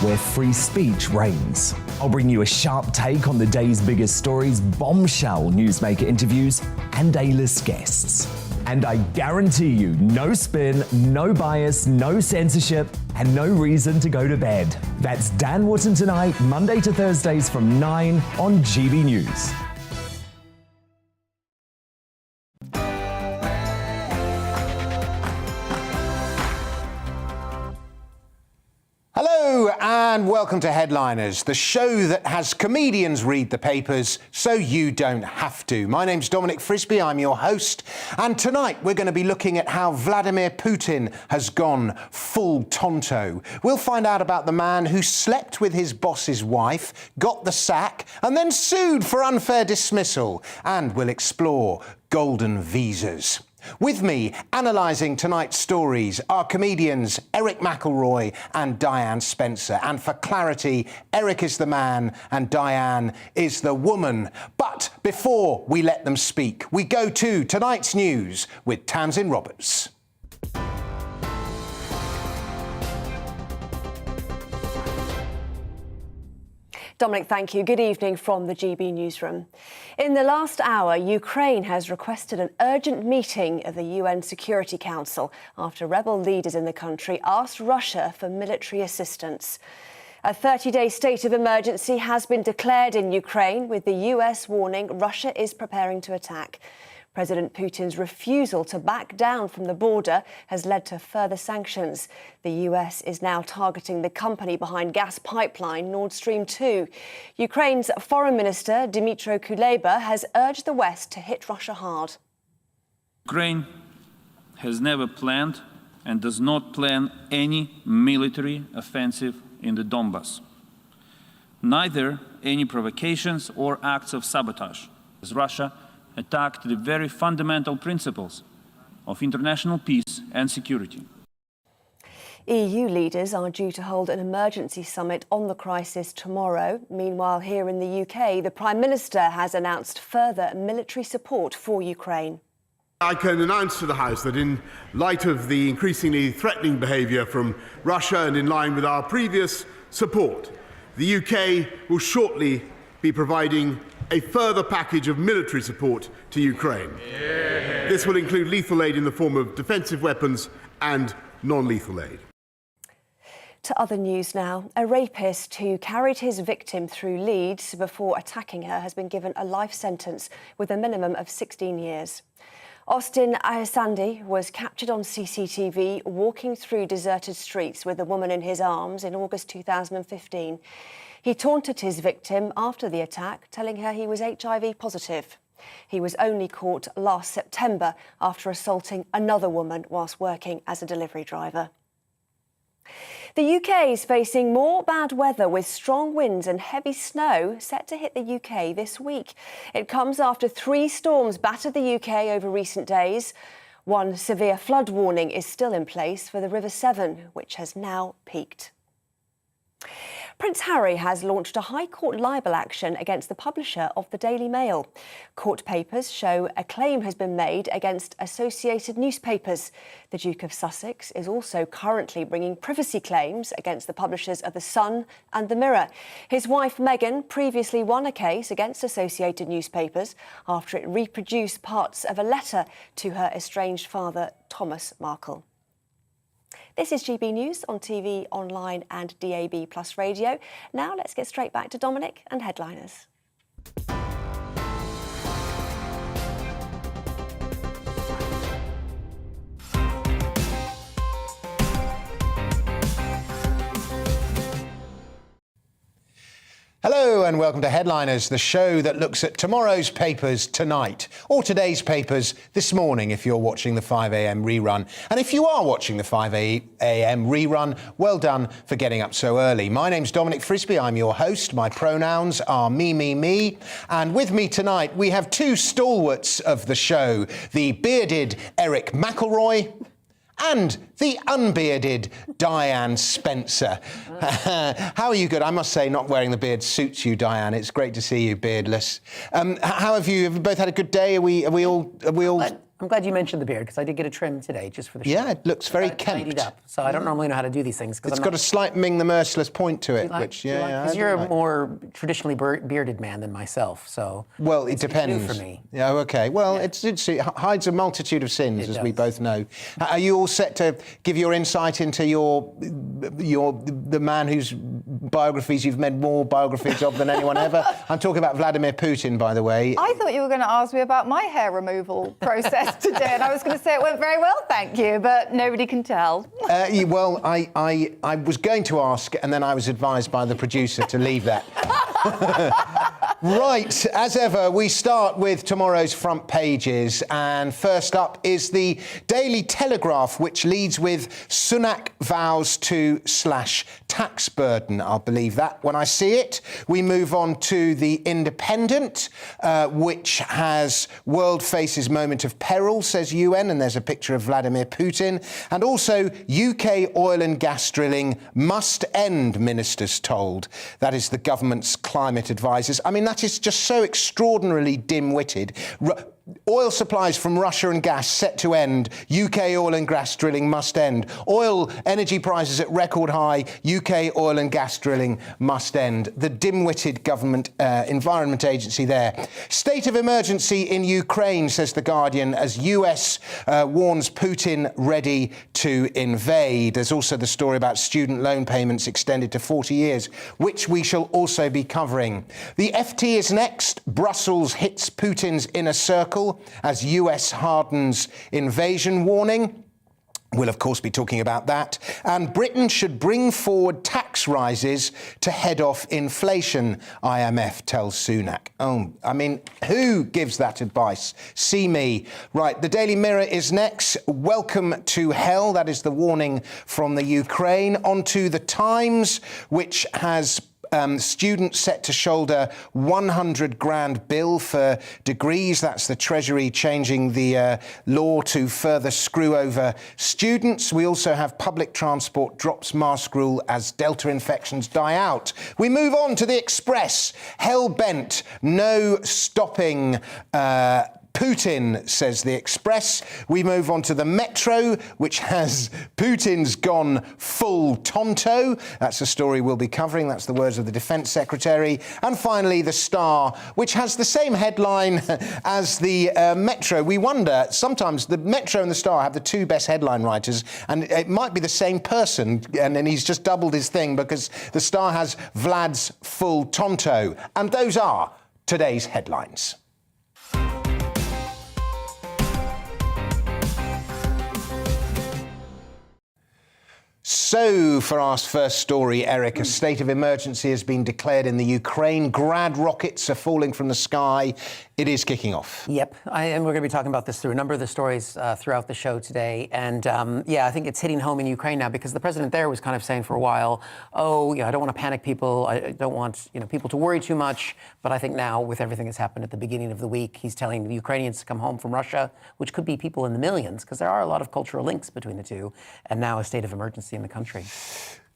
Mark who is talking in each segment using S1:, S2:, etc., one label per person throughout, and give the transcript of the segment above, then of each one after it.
S1: where free speech reigns. I'll bring you a sharp take on the day's biggest stories, bombshell newsmaker interviews, and A-list guests. And I guarantee you, no spin, no bias, no censorship, and no reason to go to bed. That's Dan Wootton Tonight, Monday to Thursdays from 9 on GB News.
S2: Hello and welcome to Headliners, the show that has comedians read the papers so you don't have to. My name's Dominic Frisby, I'm your host, and tonight we're going to be looking at how Vladimir Putin has gone full Tonto. We'll find out about the man who slept with his boss's wife, got the sack, and then sued for unfair dismissal, and we'll explore golden visas. With me, analysing tonight's stories, are comedians Eric McElroy and Diane Spencer. And for clarity, Eric is the man and Diane is the woman. But before we let them speak, we go to tonight's news with Tamsin Roberts.
S3: Dominic, thank you. Good evening from the GB newsroom. In the last hour, Ukraine has requested an urgent meeting of the UN Security Council after rebel leaders in the country asked Russia for military assistance. A 30-day state of emergency has been declared in Ukraine, with the US warning Russia is preparing to attack. President Putin's refusal to back down from the border has led to further sanctions. The US is now targeting the company behind gas pipeline Nord Stream 2. Ukraine's Foreign Minister Dmytro Kuleba has urged the West to hit Russia hard.
S4: Ukraine has never planned and does not plan any military offensive in the Donbas. Neither any provocations or acts of sabotage, as Russia attacked the very fundamental principles of international peace and security.
S3: EU leaders are due to hold an emergency summit on the crisis tomorrow. Meanwhile, here in the UK, the Prime Minister has announced further military support for Ukraine.
S5: I can announce to the House that in light of the increasingly threatening behaviour from Russia and in line with our previous support, the UK will shortly be providing a further package of military support to Ukraine. Yeah. This will include lethal aid in the form of defensive weapons and non-lethal aid.
S3: To other news now. A rapist who carried his victim through Leeds before attacking her has been given a life sentence with a minimum of 16 years. Austin Ayasandi was captured on CCTV walking through deserted streets with a woman in his arms in August 2015. He taunted his victim after the attack, telling her he was HIV positive. He was only caught last September after assaulting another woman whilst working as a delivery driver. The UK is facing more bad weather with strong winds and heavy snow set to hit the UK this week. It comes after 3 storms battered the UK over recent days. One severe flood warning is still in place for the River Severn, which has now peaked. Prince Harry has launched a High Court libel action against the publisher of the Daily Mail. Court papers show a claim has been made against Associated Newspapers. The Duke of Sussex is also currently bringing privacy claims against the publishers of The Sun and The Mirror. His wife Meghan previously won a case against Associated Newspapers after it reproduced parts of a letter to her estranged father, Thomas Markle. This is GB News on TV, online and DAB+ radio. Now let's get straight back to Dominic and Headliners.
S2: Hello and welcome to Headliners, the show that looks at tomorrow's papers tonight, or today's papers this morning if you're watching the 5 a.m. rerun. And if you are watching the 5 a.m. rerun, well done for getting up so early. My name's Dominic Frisby, I'm your host. My pronouns are me. And with me tonight, we have 2 stalwarts of the show, the bearded Eric McElroy and the unbearded Diane Spencer. How are you? Good. I must say, not wearing the beard suits you, Diane. It's great to see you beardless. How have you? Have you both had a good day? Are we all?
S6: I'm glad you mentioned the beard, because I did get a trim today, just for the show.
S2: Yeah, it looks very
S6: Tidied
S2: kempt.
S6: up. So I don't normally know how to do these things.
S2: It's got a slight Ming the Merciless point to it, which,
S6: Because you're a more traditionally bearded man than myself, so...
S2: Well, it depends.
S6: It's new for me.
S2: Yeah, okay. Well, it hides a multitude of sins, as we both know. Are you all set to give your insight into the man whose biographies you've made more biographies of than anyone ever? I'm talking about Vladimir Putin, by the way.
S7: I thought you were going to ask me about my hair removal process today, and I was going to say it went very well, thank you, but nobody can tell.
S2: Well, I was going to ask, and then I was advised by the producer to leave that. Right, as ever, we start with tomorrow's front pages, and first up is the Daily Telegraph, which leads with Sunak vows to slash tax burden. I'll believe that when I see it. We move on to the Independent, which has world faces moment of peril, says UN, and there's a picture of Vladimir Putin. And also, UK oil and gas drilling must end, ministers told. That is the government's climate advisors. I mean, that is just so extraordinarily dim-witted. Oil supplies from Russia and gas set to end. UK oil and gas drilling must end. Oil energy prices at record high. UK oil and gas drilling must end. The dim-witted government environment agency there. State of emergency in Ukraine, says The Guardian, as US warns Putin ready to invade. There's also the story about student loan payments extended to 40 years, which we shall also be covering. The FT is next. Brussels hits Putin's inner circle as US hardens invasion warning. We'll, of course, be talking about that. And Britain should bring forward tax rises to head off inflation, IMF tells Sunak. Oh, I mean, who gives that advice? See me. Right, the Daily Mirror is next. Welcome to hell. That is the warning from the Ukraine. On to the Times, which has students set to shoulder 100 grand bill for degrees. That's the Treasury changing the law to further screw over students. We also have public transport drops mask rule as Delta infections die out. We move on to the Express. Hell-bent, no stopping Putin, says the Express. We move on to the Metro, which has Putin's gone full Tonto. That's a story we'll be covering. That's the words of the Defence Secretary. And finally, the Star, which has the same headline as the Metro. We wonder, sometimes the Metro and the Star have the two best headline writers, and it might be the same person, and then he's just doubled his thing because the Star has Vlad's full Tonto. And those are today's headlines. So, for our first story, Eric, a state of emergency has been declared in the Ukraine. Grad rockets are falling from the sky. It is kicking off.
S6: Yep, and we're going to be talking about this through a number of the stories throughout the show today. And yeah, I think it's hitting home in Ukraine now because the president there was kind of saying for a while, oh, I don't want to panic people. I don't want people to worry too much. But I think now, with everything that's happened at the beginning of the week, he's telling the Ukrainians to come home from Russia, which could be people in the millions, because there are a lot of cultural links between the two, and now a state of emergency in the country.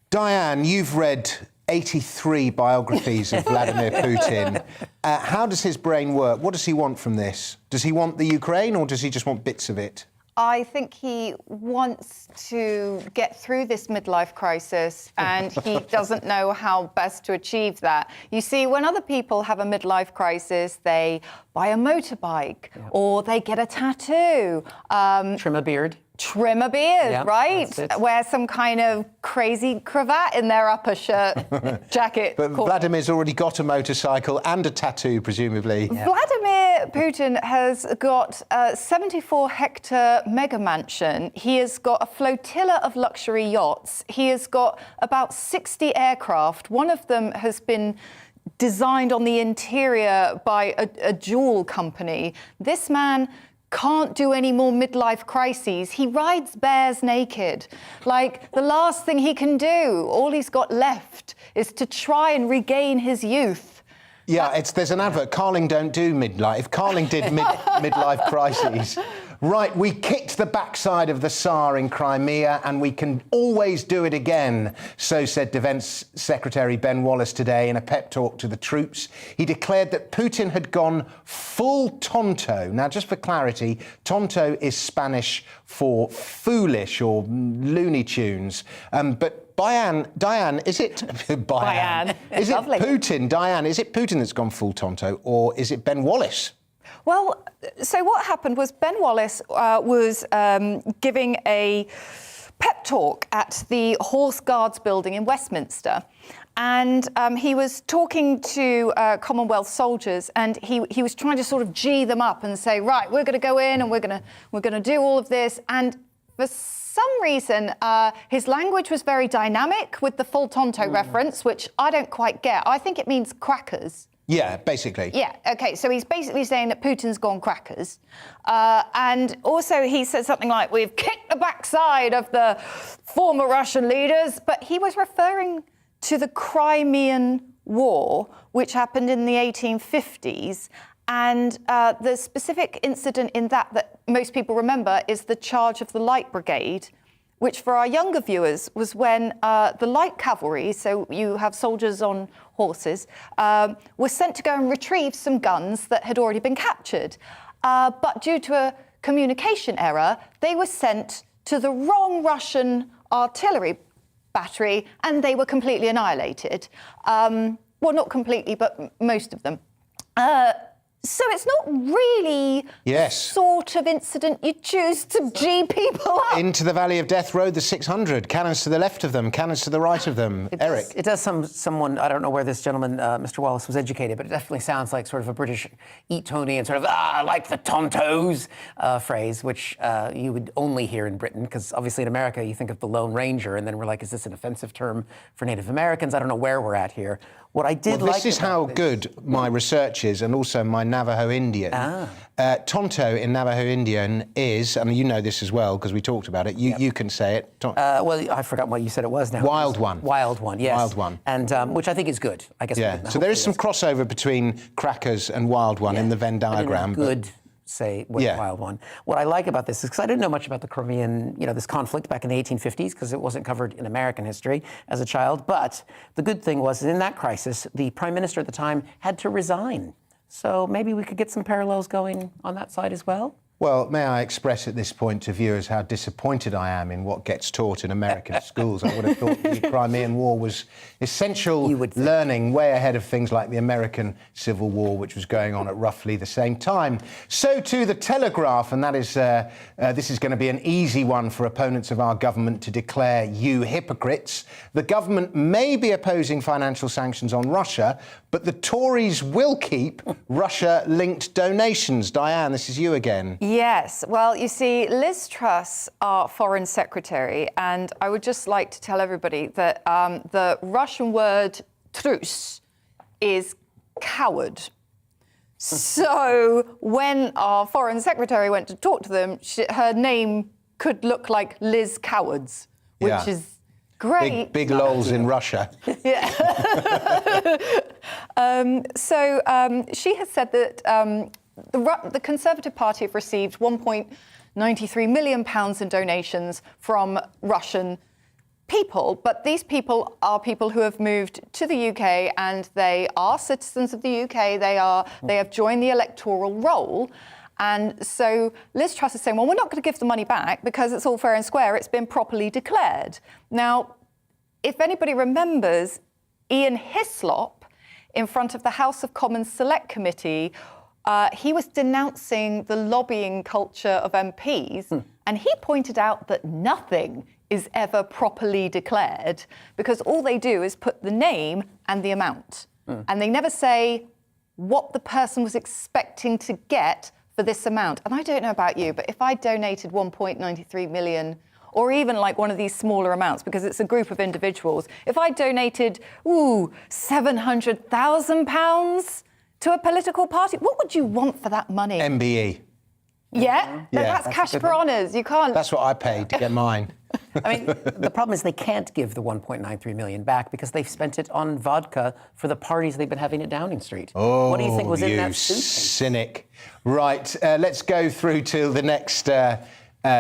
S2: Diane, you've read 83 biographies of Vladimir Putin. How does his brain work? What does he want from this? Does he want the Ukraine, or does he just want bits of it?
S7: I think he wants to get through this midlife crisis, and he doesn't know how best to achieve that. You see, when other people have a midlife crisis, they buy a motorbike, or they get a tattoo.
S6: Trim a beard.
S7: Trim a beard,
S6: yeah,
S7: right? Wear some kind of crazy cravat in their upper shirt jacket.
S2: But Vladimir's already got a motorcycle and a tattoo, presumably.
S7: Yeah. Vladimir Putin has got a 74-hectare mega mansion. He has got a flotilla of luxury yachts. He has got about 60 aircraft. One of them has been designed on the interior by a jewel company. This man can't do any more midlife crises. He rides bears naked. Like, the last thing he can do, all he's got left, is to try and regain his youth.
S2: Yeah, there's an advert. Carling don't do midlife. If Carling did midlife crises, Right, we kicked the backside of the Tsar in Crimea and we can always do it again, so said Defence Secretary Ben Wallace today in a pep talk to the troops. He declared that Putin had gone full tonto. Now, just for clarity, tonto is Spanish for foolish or Looney Tunes. But Diane, is it
S7: Diane.
S2: Is it
S7: Lovely.
S2: Putin? Diane, is it Putin that's gone full tonto, or is it Ben Wallace?
S7: Well, so what happened was Ben Wallace was giving a pep talk at the Horse Guards building in Westminster. And he was talking to Commonwealth soldiers, and he was trying to sort of gee them up and say, right, we're going to go in and we're going to do all of this. And for some reason, his language was very dynamic with the full tonto reference, which I don't quite get. I think it means crackers.
S2: Yeah, basically.
S7: Yeah, OK, so he's basically saying that Putin's gone crackers. And also he said something like, we've kicked the backside of the former Russian leaders, but he was referring to the Crimean War, which happened in the 1850s. And the specific incident in that most people remember is the charge of the Light Brigade, which for our younger viewers was when the light cavalry, so you have soldiers on horses, were sent to go and retrieve some guns that had already been captured. But due to a communication error, they were sent to the wrong Russian artillery battery and they were completely annihilated. Well, not completely, but most of them. So it's not really the sort of incident you choose to G people up.
S2: Into the Valley of Death Road, the 600. Cannons to the left of them, cannons to the right of them. Eric?
S6: It does someone, I don't know where this gentleman, Mr. Wallace, was educated, but it definitely sounds like sort of a British eat Tony and sort of, like the tontos phrase, which you would only hear in Britain, because obviously in America you think of the Lone Ranger, and then we're like, is this an offensive term for Native Americans? I don't know where we're at here. What I did
S2: this is how good my research is, and also my Navajo Indian. Tonto in Navajo Indian is, and you know this as well because we talked about it. You can say it.
S6: Well, I forgot what you said it was now.
S2: Wild one.
S6: Wild one, yes.
S2: Wild one.
S6: And which I think is good, I guess.
S2: Yeah. So there is some crossover between crackers and wild one in the Venn diagram.
S6: Good. Say wild one. What I like about this is because I didn't know much about the Crimean, this conflict back in the 1850s because it wasn't covered in American history as a child. But the good thing was in that crisis, the prime minister at the time had to resign. So maybe we could get some parallels going on that side as well.
S2: Well, may I express at this point to viewers how disappointed I am in what gets taught in American schools. I would have thought the Crimean War was essential learning, way ahead of things like the American Civil War, which was going on at roughly the same time. So too the Telegraph, and that is this is going to be an easy one for opponents of our government to declare you hypocrites. The government may be opposing financial sanctions on Russia, but the Tories will keep Russia-linked donations. Diane, this is you again.
S7: Yes. Well, you see, Liz Truss, our Foreign Secretary, and I would just like to tell everybody that the Russian word Truss is coward. So when our Foreign Secretary went to talk to them, her name could look like Liz Cowards, which is great.
S2: Big lols in Russia.
S7: Yeah. So she has said that the Conservative Party have received £1.93 million in donations from Russian people, but these people are people who have moved to the UK and they are citizens of the UK. They have joined the electoral roll. And so Liz Truss is saying, well, we're not going to give the money back because it's all fair and square. It's been properly declared. Now, if anybody remembers, Ian Hislop, in front of the House of Commons Select Committee, he was denouncing the lobbying culture of MPs, and he pointed out that nothing is ever properly declared because all they do is put the name and the amount. And they never say what the person was expecting to get for this amount. And I don't know about you, but if I donated 1.93 million, or even like one of these smaller amounts, because it's a group of individuals, if I donated, £700,000 to a political party, what would you want for that money?
S2: MBE.
S7: Yeah? That's cash for honours. You can't...
S2: That's what I paid to get mine.
S6: I mean, the problem is they can't give the 1.93 million back because they've spent it on vodka for the parties they've been having at Downing Street.
S2: Oh,
S6: what do you think was in that
S2: you
S6: suitcase?
S2: cynic. Right, let's go through to the next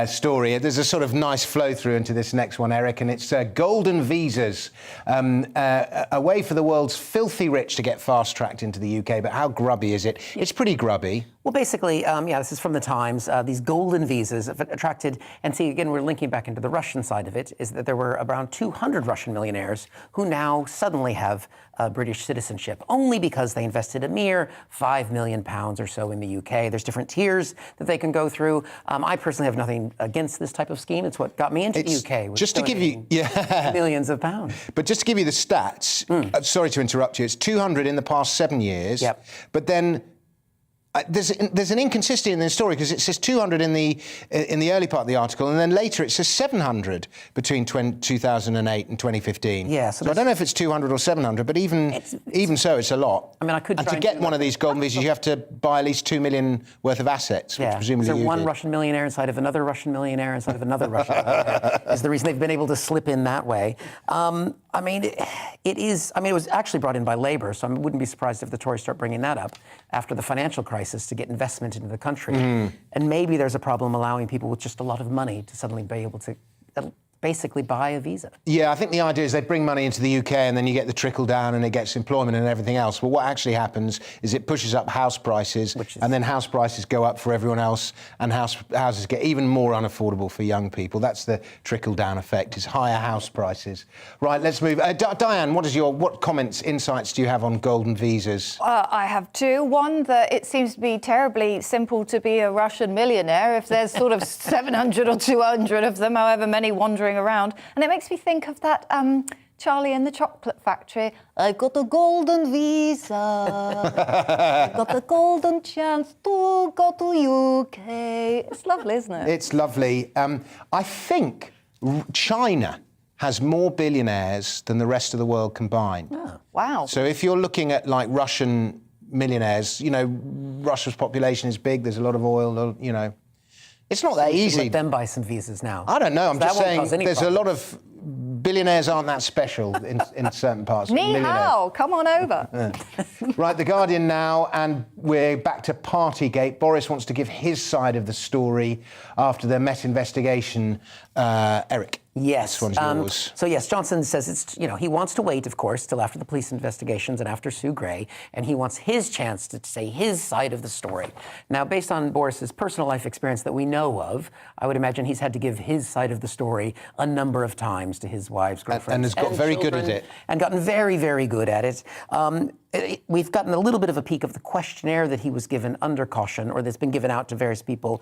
S2: story. There's a sort of nice flow through into this next one, Eric, and it's golden visas, a way for the world's filthy rich to get fast-tracked into the UK. But how grubby is it? It's pretty grubby.
S6: Well, basically, this is from the Times. These golden visas have attracted, and see, again, we're linking back into the Russian side of it, is that there were around 200 Russian millionaires who now suddenly have British citizenship, only because they invested a mere £5 million or so in the UK. There's different tiers that they can go through. I personally have nothing against this type of scheme. It's what got me into the UK.
S2: Just to give you
S6: millions of pounds.
S2: But just to give you the stats, sorry to interrupt you, it's 200 in the past 7 years.
S6: Yep.
S2: But then there's an inconsistency in the story because it says 200 in the early part of the article, and then later it says 700 between 2008 and 2015.
S6: Yeah,
S2: so I don't know if it's 200 or 700, but even so, it's a lot.
S6: I mean, I could.
S2: And to get one of these golden visas, you have to buy at least 2 million worth of assets, which presumably
S6: so
S2: you
S6: one
S2: did.
S6: Russian millionaire inside of another Russian millionaire inside of another Russian millionaire is the reason they've been able to slip in that way. I mean, it is. I mean, it was actually brought in by Labour, so I wouldn't be surprised if the Tories start bringing that up after the financial crisis to get investment into the country. And maybe there's a problem allowing people with just a lot of money to suddenly be able to basically buy a visa.
S2: Yeah, I think the idea is they bring money into the UK and then you get the trickle down and it gets employment and everything else. But what actually happens is it pushes up house prices, and then house prices go up for everyone else, and houses get even more unaffordable for young people. That's the trickle down effect, is higher house prices. Right, let's move. Diane, what comments, insights do you have on golden visas?
S7: I have two. One, that it seems to be terribly simple to be a Russian millionaire if there's sort of 700 or 200 of them, however many wandering around. And it makes me think of that Charlie and the Chocolate Factory. I've got a golden visa. I've got a golden chance to go to UK. It's lovely, isn't it?
S2: It's lovely. I think China has more billionaires than the rest of the world combined.
S7: Oh, wow.
S2: So if you're looking at like Russian millionaires, you know, Russia's population is big, there's a lot of oil, you know. It's not that easy.
S6: Let them buy some visas now.
S2: I don't know. I'm just saying there's
S6: problem.
S2: a lot of billionaires aren't that special in certain parts.
S7: Ni hao, come on over.
S2: Right, The Guardian now, and we're back to Partygate. Boris wants to give his side of the story after the Met investigation. Eric.
S6: Yes.
S2: This one's yours.
S6: So yes, Johnson says he wants to wait, of course, till after the police investigations and after Sue Gray, and he wants his chance to say his side of the story. Now, based on Boris's personal life experience that we know of, I would imagine he's had to give his side of the story a number of times to his wives, girlfriends,
S2: and has got very good at it.
S6: And gotten very, very good at it. We've gotten a little bit of a peek of the questionnaire that he was given under caution, or that's been given out to various people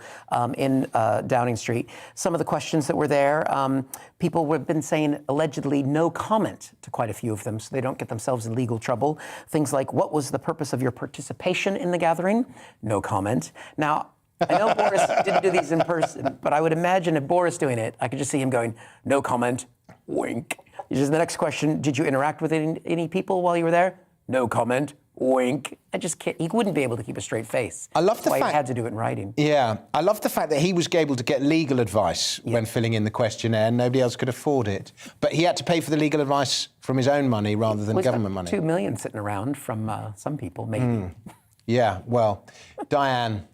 S6: in Downing Street. Some of the questions that were there, people have been saying allegedly no comment to quite a few of them, so they don't get themselves in legal trouble. Things like, what was the purpose of your participation in the gathering? No comment. Now, I know Boris didn't do these in person, but I would imagine if Boris doing it, I could just see him going, no comment, wink. Just the next question, did you interact with any people while you were there? No comment, wink. I just can't, he wouldn't be able to keep a straight face.
S2: I love the
S6: fact
S2: he
S6: had to do it in writing.
S2: Yeah, I love the fact that he was able to get legal advice when filling in the questionnaire. Nobody else could afford it. But he had to pay for the legal advice from his own money rather than government money.
S6: $2 million sitting around from some people, maybe.
S2: Yeah, well, Diane.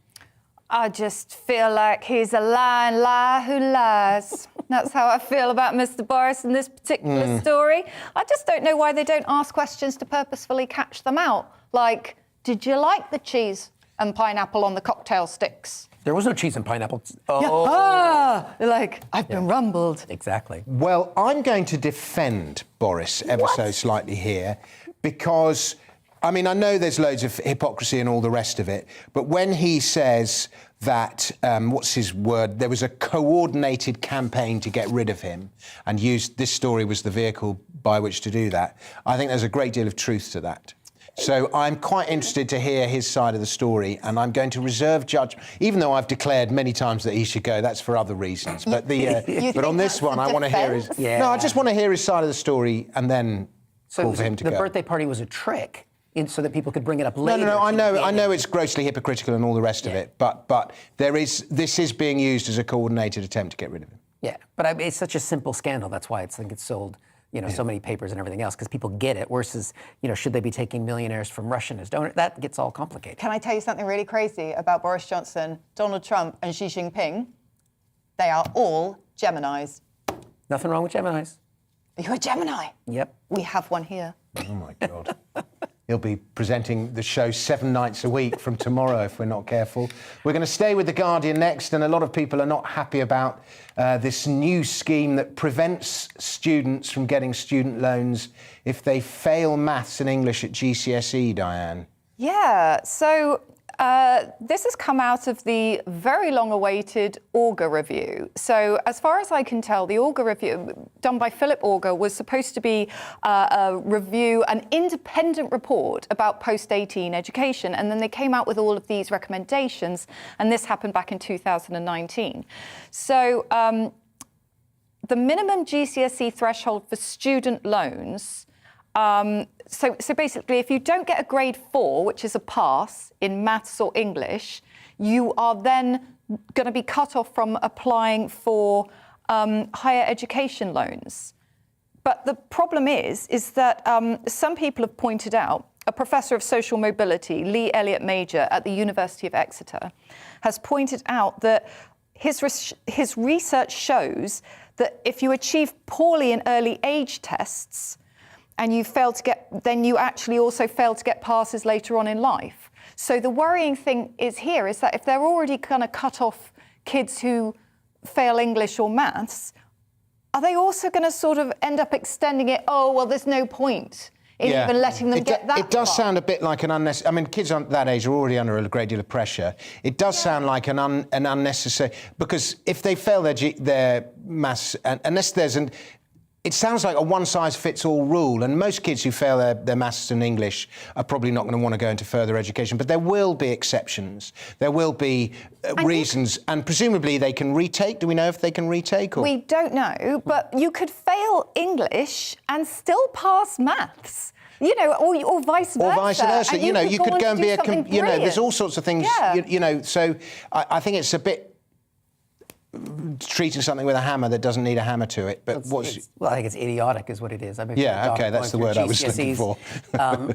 S7: I just feel like he's a lying liar who lies. That's how I feel about Mr. Boris in this particular story. I just don't know why they don't ask questions to purposefully catch them out. Like, did you like the cheese and pineapple on the cocktail sticks?
S6: There was no cheese and pineapple.
S7: Oh. Yeah. Like, I've been rumbled.
S6: Exactly.
S2: Well, I'm going to defend Boris ever so slightly here because, I mean, I know there's loads of hypocrisy and all the rest of it, but when he says that, what's his word, there was a coordinated campaign to get rid of him and this story was the vehicle by which to do that, I think there's a great deal of truth to that. So I'm quite interested to hear his side of the story, and I'm going to reserve judgment, even though I've declared many times that he should go. That's for other reasons. But but on this one, I want to hear his.
S6: Yeah.
S2: No, I just want to hear his side of the story, and then call for him to go.
S6: The birthday party was a trick, so that people could bring it up later.
S2: No. I know it's grossly hypocritical and all the rest of it, but this is being used as a coordinated attempt to get rid of him.
S6: Yeah, but it's such a simple scandal. That's why I think it's sold, so many papers and everything else, because people get it. Versus, should they be taking millionaires from Russian as donors? That gets all complicated.
S7: Can I tell you something really crazy about Boris Johnson, Donald Trump, and Xi Jinping? They are all Geminis.
S6: Nothing wrong with Geminis.
S7: You're a Gemini.
S6: Yep.
S7: We have one here.
S2: Oh, my God. He'll be presenting the show 7 nights a week from tomorrow if we're not careful. We're going to stay with The Guardian next, and a lot of people are not happy about this new scheme that prevents students from getting student loans if they fail maths and English at GCSE, Diane.
S7: Yeah, so this has come out of the very long-awaited Auger review. So as far as I can tell, the Auger review done by Philip Auger was supposed to be an independent report about post-18 education, and then they came out with all of these recommendations, and this happened back in 2019. So the minimum GCSE threshold for student loans. So basically, if you don't get a grade 4, which is a pass in maths or English, you are then going to be cut off from applying for higher education loans. But the problem is that some people have pointed out, a professor of social mobility, Lee Elliott Major at the University of Exeter, has pointed out that his research shows that if you achieve poorly in early age tests, and then you actually also fail to get passes later on in life. So the worrying thing is that if they're already going to cut off kids who fail English or maths, are they also going to sort of end up extending it? Oh, well, there's no point in even letting them get that
S2: It does
S7: far.
S2: sound a bit like an unnecessary... I mean, kids on that age are already under a great deal of pressure. It does sound like an unnecessary... Because if they fail their maths, unless there's an... It sounds like a one-size-fits-all rule, and most kids who fail their maths and English are probably not going to want to go into further education, but there will be exceptions. There will be reasons, and presumably they can retake. Do we know if they can retake? Or?
S7: We don't know, but you could fail English and still pass maths. Or vice versa.
S2: Or vice versa.
S7: And
S2: You could go and be there's all sorts of things,
S7: Yeah.
S2: So I think it's a bit treating something with a hammer that doesn't need a hammer to it. But
S6: I think it's idiotic is what it is.
S2: That's the word I was looking for.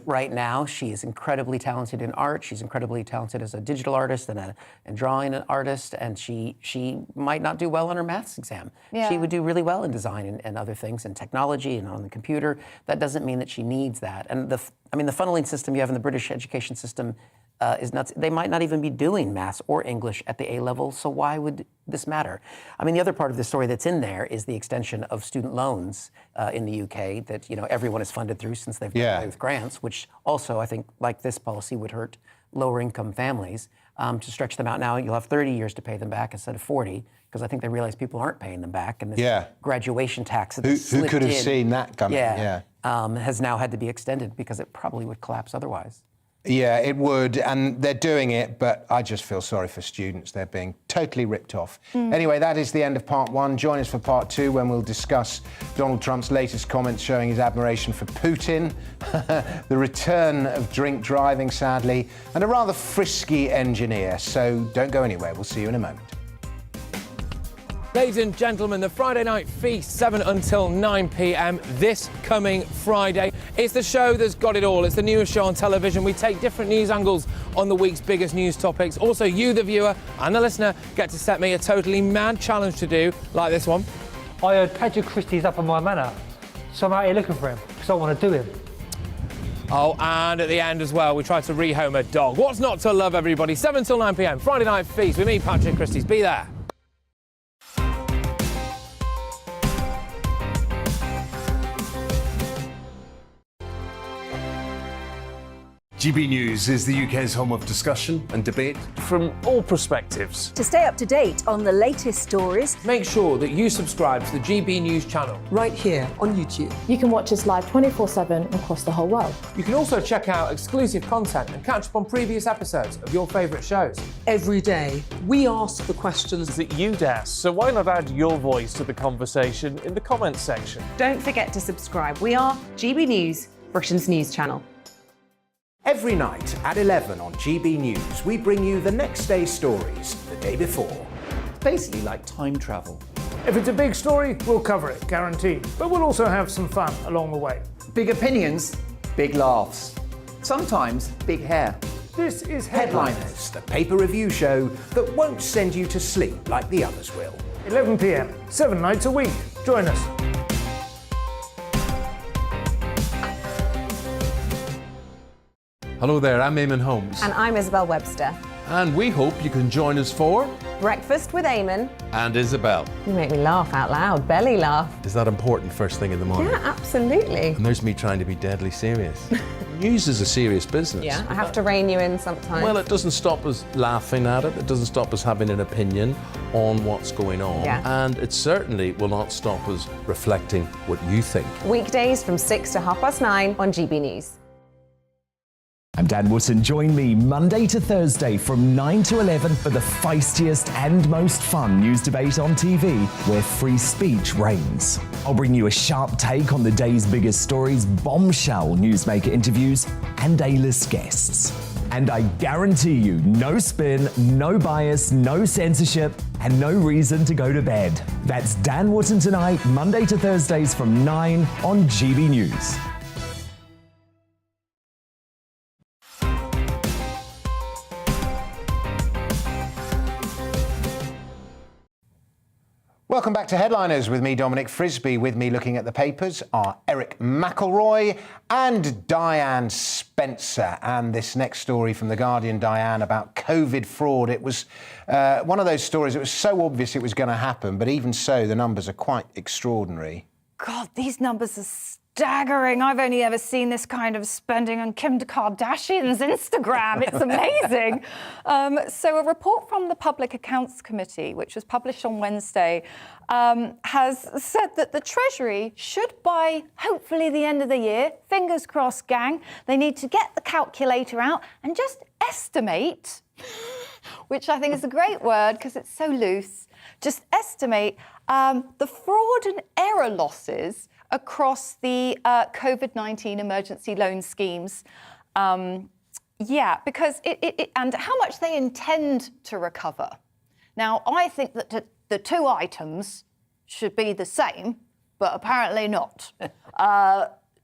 S6: Right now, she is incredibly talented in art. She's incredibly talented as a digital artist and drawing artist, and she might not do well on her maths exam.
S7: Yeah.
S6: She would do really well in design and other things, and technology and on the computer. That doesn't mean that she needs that. And the funneling system you have in the British education system is nuts. They might not even be doing maths or English at the A level, so why would this matter? I mean, the other part of the story that's in there is the extension of student loans in the UK that everyone is funded through since they've done away with grants, which also I think, like this policy, would hurt lower income families. To stretch them out now, you'll have 30 years to pay them back instead of 40, because I think they realize people aren't paying them back, and this graduation tax that
S2: who could have seen that coming?
S6: Has now had to be extended because it probably would collapse otherwise.
S2: Yeah, it would, and they're doing it, but I just feel sorry for students. They're being totally ripped off. Anyway, that is the end of part 1. Join us for part 2 when we'll discuss Donald Trump's latest comments showing his admiration for Putin, the return of drink driving, sadly, and a rather frisky engineer. So don't go anywhere. We'll see you in a moment.
S8: Ladies and gentlemen, the Friday Night Feast, 7 until 9 p.m. this coming Friday. It's the show that's got it all. It's the newest show on television. We take different news angles on the week's biggest news topics. Also, you, the viewer, and the listener, get to set me a totally mad challenge to do, like this one.
S9: I heard Patrick Christie's up on my manor, so I'm out here looking for him, because I want to do him.
S8: Oh, and at the end as well, we try to rehome a dog. What's not to love, everybody? 7 till 9 p.m. Friday Night Feast with me, Patrick Christie's. Be there.
S10: GB News is the UK's home of discussion and debate
S8: from all perspectives.
S11: To stay up to date on the latest stories,
S8: make sure that you subscribe to the GB News channel
S11: right here on YouTube.
S12: You can watch us live 24/7 across the whole world.
S8: You can also check out exclusive content and catch up on previous episodes of your favourite shows.
S11: Every day, we ask the questions
S13: that you'd ask, so why not add your voice to the conversation in the comments section?
S14: Don't forget to subscribe. We are GB News, Britain's news channel.
S2: Every night at 11 on GB News, we bring you the next day's stories the day before.
S15: Basically like time travel.
S9: If it's a big story, we'll cover it, guaranteed. But we'll also have some fun along the way.
S15: Big opinions, big laughs. Sometimes big hair.
S9: This is
S2: Headliners, the paper review show that won't send you to sleep like the others will.
S9: 11 p.m, 7 nights a week. Join us.
S10: Hello there, I'm Eamon Holmes.
S16: And I'm Isabel Webster.
S10: And we hope you can join us for
S16: Breakfast with Eamon.
S10: And Isabel.
S16: You make me laugh out loud, belly laugh.
S10: Is that important first thing in the morning?
S16: Yeah, absolutely.
S10: And there's me trying to be deadly serious. News is a serious business.
S16: Yeah, I have to rein you in sometimes.
S10: Well, it doesn't stop us laughing at it. It doesn't stop us having an opinion on what's going on.
S16: Yeah.
S10: And it certainly will not stop us reflecting what you think.
S16: Weekdays from 6 to 9:30 on GB News.
S1: I'm Dan Wootton. Join me Monday to Thursday from 9 to 11 for the feistiest and most fun news debate on TV, where free speech reigns. I'll bring you a sharp take on the day's biggest stories, bombshell newsmaker interviews, and A-list guests. And I guarantee you, no spin, no bias, no censorship, and no reason to go to bed. That's Dan Wootton Tonight, Monday to Thursdays from 9 on GB News.
S2: Welcome back to Headliners with me, Dominic Frisby. With me looking at the papers are Eric McElroy and Diane Spencer. And this next story from The Guardian, Diane, about COVID fraud. It was one of those stories, it was so obvious it was going to happen, but even so, the numbers are quite extraordinary.
S7: God, these numbers are staggering. I've only ever seen this kind of spending on Kim Kardashian's Instagram. It's amazing. So a report from the Public Accounts Committee, which was published on Wednesday, has said that the Treasury should, by hopefully the end of the year, fingers crossed, gang, they need to get the calculator out and just estimate, which I think is a great word because it's so loose, just estimate the fraud and error losses across the COVID-19 emergency loan schemes. Because and how much they intend to recover. Now, I think that the two items should be the same, but apparently not.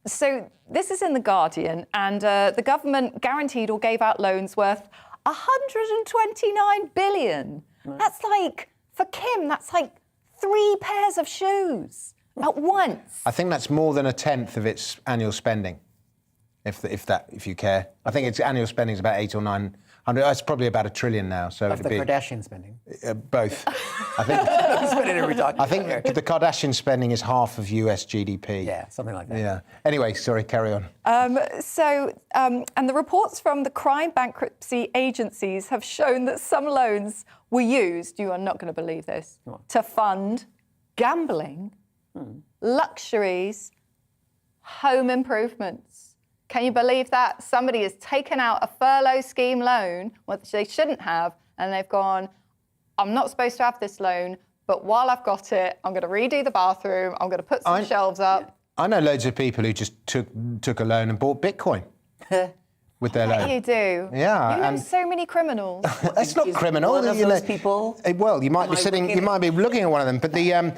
S7: So this is in The Guardian, and the government guaranteed or gave out loans worth 129 billion. That's like, for Kim, that's like 3 pairs of shoes at once.
S2: I think that's more than a tenth of its annual spending, if you care. I think its annual spending is about 800 or 900. It's probably about $1 trillion now. So
S6: of the Kardashian spending.
S2: Both. I think. I think the Kardashian spending is half of US GDP.
S6: Yeah, something like that.
S2: Yeah. Anyway, sorry, carry on.
S7: And the reports from the crime bankruptcy agencies have shown that some loans were used, you are not going to believe this, to fund gambling, luxuries, home improvements. Can you believe that? Somebody has taken out a furlough scheme loan, which they shouldn't have, and they've gone, I'm not supposed to have this loan, but while I've got it, I'm going to redo the bathroom, I'm going to put some shelves up.
S2: I know loads of people who just took a loan and bought Bitcoin with their loan.
S7: You do.
S2: Yeah.
S7: You know so many criminals.
S2: It's not criminal.
S6: One of those people.
S2: Well, you might be sitting. You might be looking at one of them. But I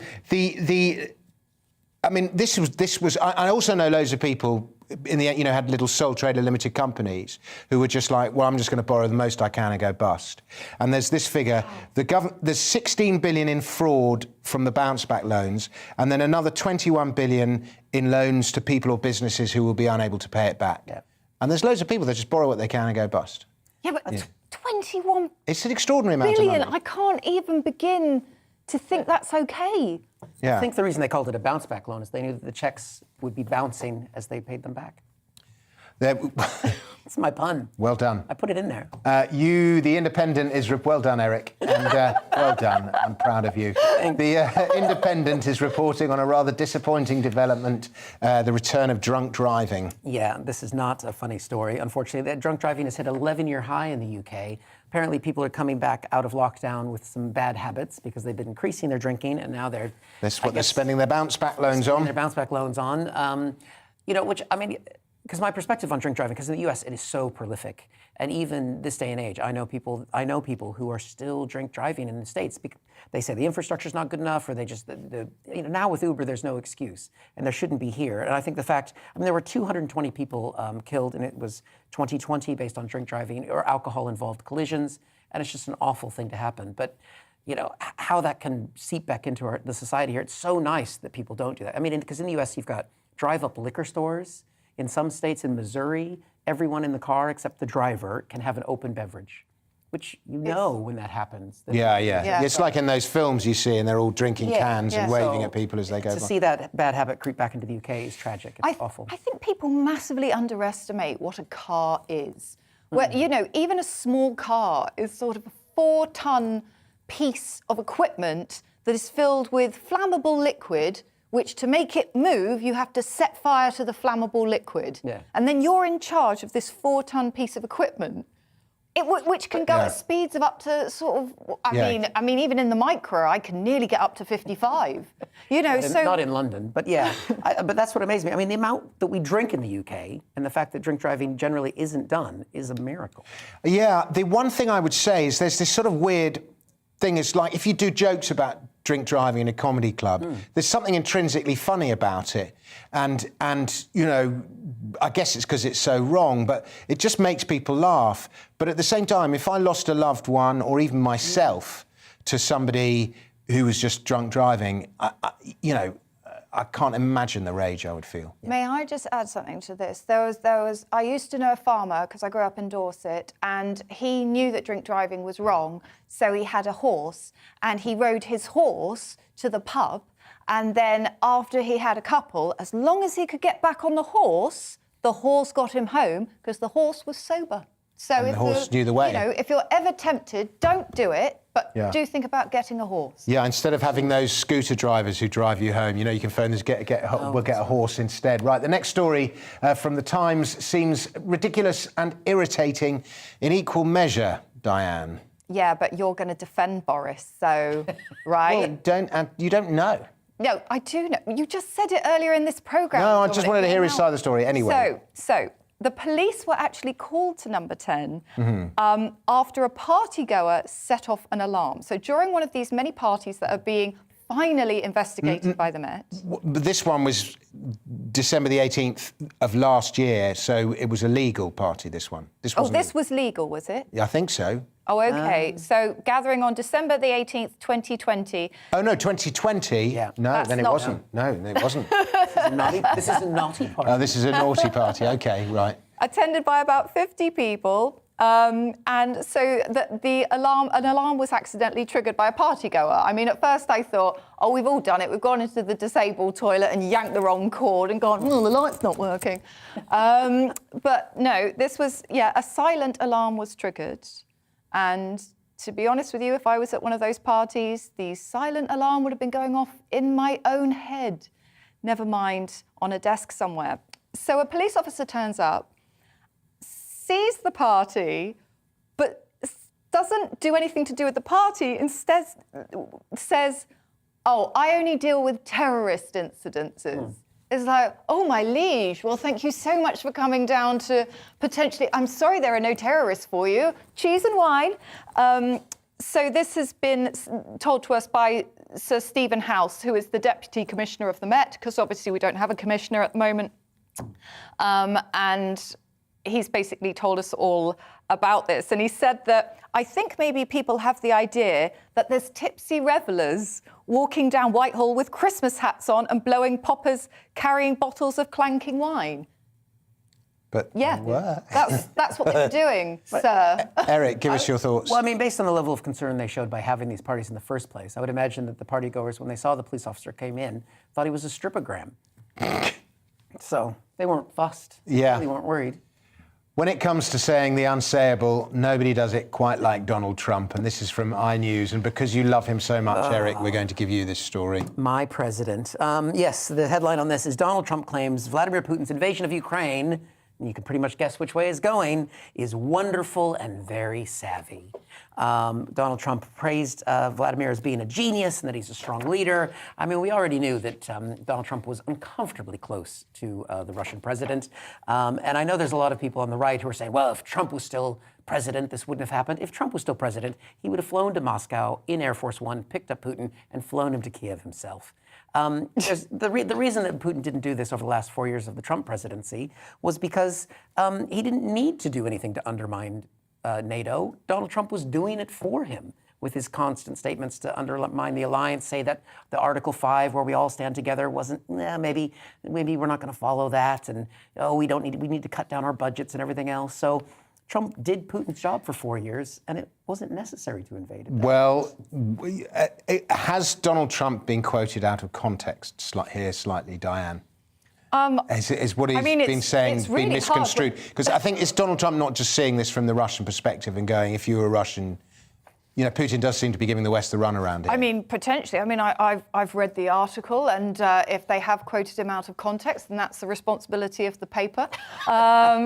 S2: mean, this was. I also know loads of people in the had little sole trader limited companies who were just like, well, I'm just going to borrow the most I can and go bust. And there's this figure: there's 16 billion in fraud from the bounce back loans, and then another 21 billion in loans to people or businesses who will be unable to pay it back. Yeah. And there's loads of people that just borrow what they can and go bust.
S7: Yeah, but 21
S2: It's an extraordinary amount
S7: billion.
S2: of money.
S7: I can't even begin to think that's okay.
S2: Yeah.
S6: I think the reason they called it a bounce back loan is they knew that the checks would be bouncing as they paid them back. It's my pun.
S2: Well done.
S7: I
S6: put it in there.
S2: The Independent is... Well done, Eric. And well done. I'm proud of you. The Independent is reporting on a rather disappointing development, the return of drunk driving.
S6: Yeah, this is not a funny story. Unfortunately, drunk driving has hit an 11-year high in the UK. Apparently, people are coming back out of lockdown with some bad habits because they've been increasing their drinking, and now they're...
S2: That's what they're spending their bounce-back loans on.
S6: Their bounce-back loans on. Which, I mean... because my perspective on drink driving, because in the U.S. it is so prolific, and even this day and age, I know people who are still drink driving in the States. They say the infrastructure's not good enough, or they just now with Uber there's no excuse, and there shouldn't be here. And I think the fact, there were 220 people killed, and it was 2020 based on drink driving or alcohol-involved collisions, and it's just an awful thing to happen. But how that can seep back into the society here, it's so nice that people don't do that. Because in the U.S. you've got drive-up liquor stores. In some states, in Missouri, everyone in the car except the driver can have an open beverage, which when that happens.
S2: Yeah. It's like in those films you see, and they're all drinking cans and waving at people as they go by.
S6: To see that bad habit creep back into the UK is tragic. It's awful.
S7: I think people massively underestimate what a car is. Where, even a small car is sort of a 4-ton piece of equipment that is filled with flammable liquid, which to make it move, you have to set fire to the flammable liquid.
S6: Yeah.
S7: And then you're in charge of this 4-ton piece of equipment, which can go at speeds of up to sort of, I mean, even in the micro, I can nearly get up to 55.
S6: Not in London, but yeah. But that's what amazed me. The amount that we drink in the UK and the fact that drink driving generally isn't done is a miracle.
S2: Yeah, the one thing I would say is there's this sort of weird thing, is like if you do jokes about drink driving in a comedy club, there's something intrinsically funny about it. And I guess it's because it's so wrong, but it just makes people laugh. But at the same time, if I lost a loved one or even myself to somebody who was just drunk driving, I can't imagine the rage I would feel.
S7: May I just add something to this? I used to know a farmer, because I grew up in Dorset, and he knew that drink driving was wrong, so he had a horse, and he rode his horse to the pub, and then after he had a couple, as long as he could get back on the horse got him home, because the horse was sober. So
S2: and the horse knew the way.
S7: If you're ever tempted, don't do it, but do think about getting a horse.
S2: Yeah, instead of having those scooter drivers who drive you home, you can phone us, we'll get a horse instead. Right, the next story from The Times seems ridiculous and irritating in equal measure, Diane.
S7: Yeah, but you're going to defend Boris, so, right?
S2: Well, you don't know.
S7: No, I do know. You just said it earlier in this programme.
S2: No, I just wanted to hear his side of the story anyway.
S7: So the police were actually called to Number 10 after a partygoer set off an alarm. So during one of these many parties that are being finally investigated by the Met.
S2: This one was December the 18th of last year, so it was a legal party, this one. This
S7: was legal, was it?
S2: I think so.
S7: Oh, OK. So gathering on December the 18th, 2020.
S2: Oh, no, 2020? Yeah. No, then it wasn't. No, it wasn't.
S6: This is a naughty party.
S2: Oh, this is a naughty party. OK, right.
S7: Attended by about 50 people. And so an alarm was accidentally triggered by a partygoer. At first I thought, oh, we've all done it. We've gone into the disabled toilet and yanked the wrong cord and gone, the light's not working. But no, this was, a silent alarm was triggered. And to be honest with you, if I was at one of those parties, the silent alarm would have been going off in my own head, never mind on a desk somewhere. So a police officer turns up, sees the party, but doesn't do anything to do with the party, instead says, oh, I only deal with terrorist incidences. It's like, oh, my liege, well, thank you so much for coming down to potentially... I'm sorry there are no terrorists for you. Cheese and wine. So this has been told to us by Sir Stephen House, who is the Deputy Commissioner of the Met, because obviously we don't have a commissioner at the moment. And he's basically told us all about this. And he said that I think maybe people have the idea that there's tipsy revellers walking down Whitehall with Christmas hats on and blowing poppers, carrying bottles of clanking wine.
S2: But
S7: that's what they were doing, sir.
S2: Eric, give us your thoughts.
S6: Well, based on the level of concern they showed by having these parties in the first place, I would imagine that the partygoers, when they saw the police officer came in, thought he was a stripogram. So they weren't fussed.
S2: Yeah.
S6: They weren't worried.
S2: When it comes to saying the unsayable, nobody does it quite like Donald Trump. And this is from iNews. And because you love him so much, Eric, we're going to give you this story.
S6: My president. Yes, the headline on this is Donald Trump claims Vladimir Putin's invasion of Ukraine and you can pretty much guess which way it's going, is wonderful and very savvy. Donald Trump praised Vladimir as being a genius and that he's a strong leader. I mean, we already knew that Donald Trump was uncomfortably close to the Russian president. And I know there's a lot of people on the right who are saying, well, if Trump was still president, this wouldn't have happened. If Trump was still president, he would have flown to Moscow in Air Force One, picked up Putin, and flown him to Kiev himself. The reason that Putin didn't do this over the last 4 years of the Trump presidency was because he didn't need to do anything to undermine NATO. Donald Trump was doing it for him with his constant statements to undermine the alliance, say that the Article 5, where we all stand together, wasn't, maybe we're not going to follow that, and we need to cut down our budgets and everything else. So Trump did Putin's job for 4 years, and it wasn't necessary to invade it.
S2: Well, has Donald Trump been quoted out of context here slightly, Diane? Is what he's been saying been misconstrued? Because I think it's Donald Trump not just seeing this from the Russian perspective and going, if you were Russian, Putin does seem to be giving the West the runaround here.
S7: I mean, potentially. I mean, I've read the article, and if they have quoted him out of context, then that's the responsibility of the paper,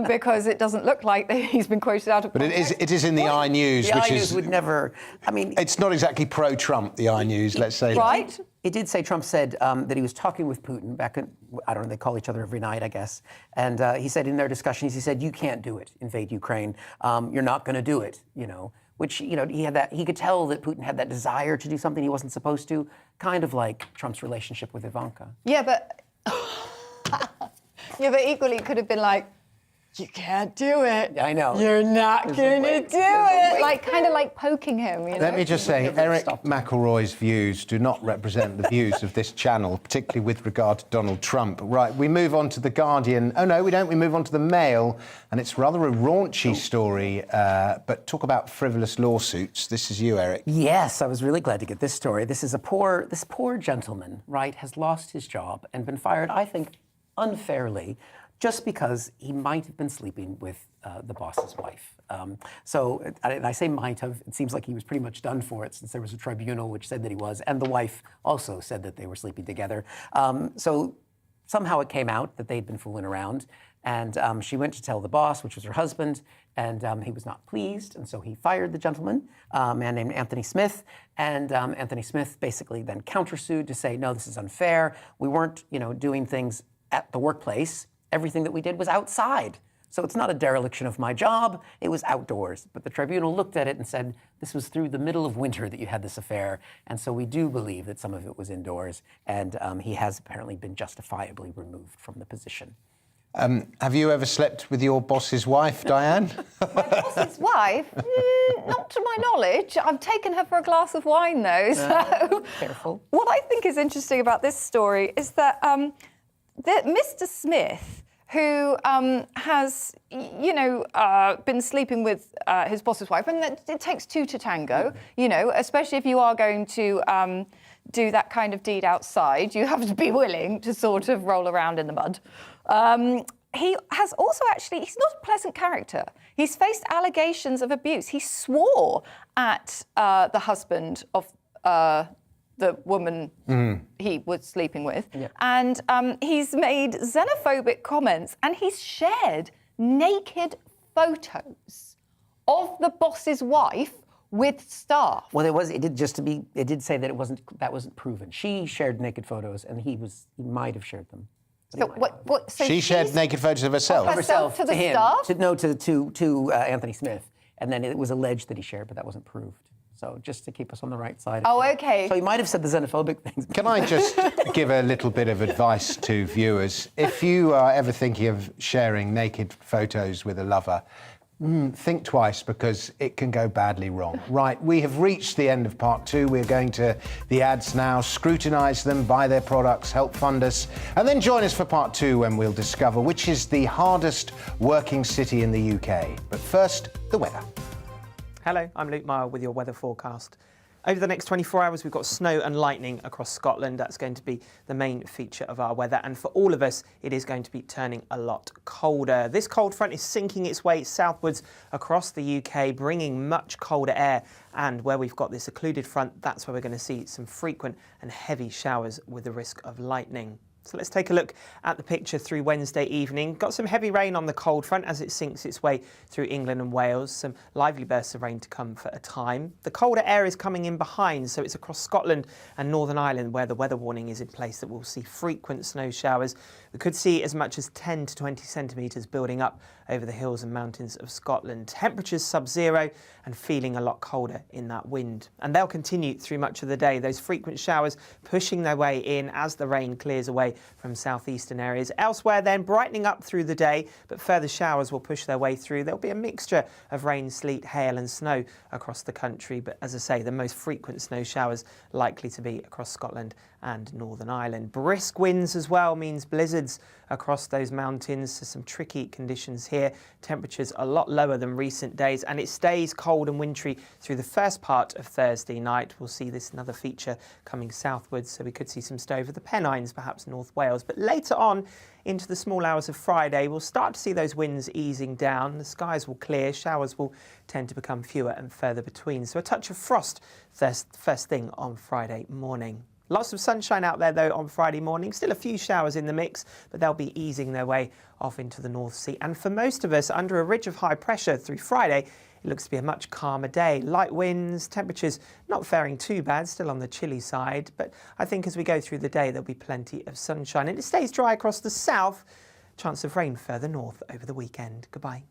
S7: because it doesn't look like he's been quoted out of context.
S2: But it is in the iNews,
S6: the iNews would never. I mean,
S2: it's not exactly pro-Trump, the iNews. Let's say
S7: right.
S2: That.
S6: It did say Trump said that he was talking with Putin back in, I don't know, they call each other every night, I guess. And he said in their discussions, he said, you can't do it, invade Ukraine. You're not going to do it, Which, he had that, he could tell that Putin had that desire to do something he wasn't supposed to, kind of like Trump's relationship with Ivanka.
S7: Yeah, but equally it could have been like, you can't do it.
S6: I know.
S7: You're not going to do it. Kind of like poking him.
S2: Let me just say, Eric McElroy's views do not represent the views of this channel, particularly with regard to Donald Trump. Right, we move on to The Guardian. Oh, no, we don't. We move on to The Mail, and it's rather a raunchy story, but talk about frivolous lawsuits. This is you, Eric.
S6: Yes, I was really glad to get this story. This poor gentleman, right, has lost his job and been fired, I think, unfairly, just because he might have been sleeping with the boss's wife. And I say might have, it seems like he was pretty much done for it, since there was a tribunal which said that he was, and the wife also said that they were sleeping together. So somehow it came out that they'd been fooling around, and she went to tell the boss, which was her husband, and he was not pleased, and so he fired the gentleman, a man named Anthony Smith, and Anthony Smith basically then countersued to say, no, this is unfair. We weren't, doing things at the workplace. Everything that we did was outside. So it's not a dereliction of my job, it was outdoors. But the tribunal looked at it and said, this was through the middle of winter that you had this affair. And so we do believe that some of it was indoors. And he has apparently been justifiably removed from the position.
S2: Have you ever slept with your boss's wife, Diane?
S7: My boss's wife? Not to my knowledge. I've taken her for a glass of wine, though. So
S6: careful.
S7: What I think is interesting about this story is that Mr. Smith, who has, been sleeping with his boss's wife, and it takes two to tango, especially if you are going to do that kind of deed outside, you have to be willing to sort of roll around in the mud. He has also he's not a pleasant character. He's faced allegations of abuse. He swore at the husband of the woman he was sleeping with. Yeah. And he's made xenophobic comments, and he's shared naked photos of the boss's wife with staff.
S6: Well, it did say that that wasn't proven. She shared naked photos, and he might have shared them.
S7: So
S2: she shared naked photos of herself.
S7: Herself to the
S6: him,
S7: staff?
S6: To Anthony Smith, and then it was alleged that he shared, but that wasn't proved. So just to keep us on the right side.
S7: Oh, okay.
S6: So he might have said the xenophobic things.
S2: Can I just give a little bit of advice to viewers? If you are ever thinking of sharing naked photos with a lover, think twice, because it can go badly wrong. Right, we have reached the end of part 2. We're going to the ads now, scrutinise them, buy their products, help fund us, and then join us for part 2 when we'll discover which is the hardest working city in the UK. But first, the weather.
S17: Hello, I'm Luke Meyer with your weather forecast. Over the next 24 hours, we've got snow and lightning across Scotland. That's going to be the main feature of our weather. And for all of us, it is going to be turning a lot colder. This cold front is sinking its way southwards across the UK, bringing much colder air. And where we've got this occluded front, that's where we're going to see some frequent and heavy showers with the risk of lightning. So let's take a look at the picture through Wednesday evening. Got some heavy rain on the cold front as it sinks its way through England and Wales. Some lively bursts of rain to come for a time. The colder air is coming in behind, so it's across Scotland and Northern Ireland where the weather warning is in place that we'll see frequent snow showers. We could see as much as 10 to 20 centimetres building up over the hills and mountains of Scotland. Temperatures sub-zero and feeling a lot colder in that wind. And they'll continue through much of the day. Those frequent showers pushing their way in as the rain clears away from southeastern areas. Elsewhere then, brightening up through the day, but further showers will push their way through. There'll be a mixture of rain, sleet, hail and snow across the country. But as I say, the most frequent snow showers likely to be across Scotland and Northern Ireland. Brisk winds as well means blizzards across those mountains, so some tricky conditions here. Temperatures a lot lower than recent days, and it stays cold and wintry through the first part of Thursday night. We'll see this another feature coming southwards, so we could see some snow over the Pennines, perhaps North Wales. But later on into the small hours of Friday, we'll start to see those winds easing down. The skies will clear, showers will tend to become fewer and further between. So a touch of frost first thing on Friday morning. Lots of sunshine out there, though, on Friday morning. Still a few showers in the mix, but they'll be easing their way off into the North Sea. And for most of us, under a ridge of high pressure through Friday, it looks to be a much calmer day. Light winds, temperatures not faring too bad, still on the chilly side. But I think as we go through the day, there'll be plenty of sunshine. And it stays dry across the south. Chance of rain further north over the weekend. Goodbye.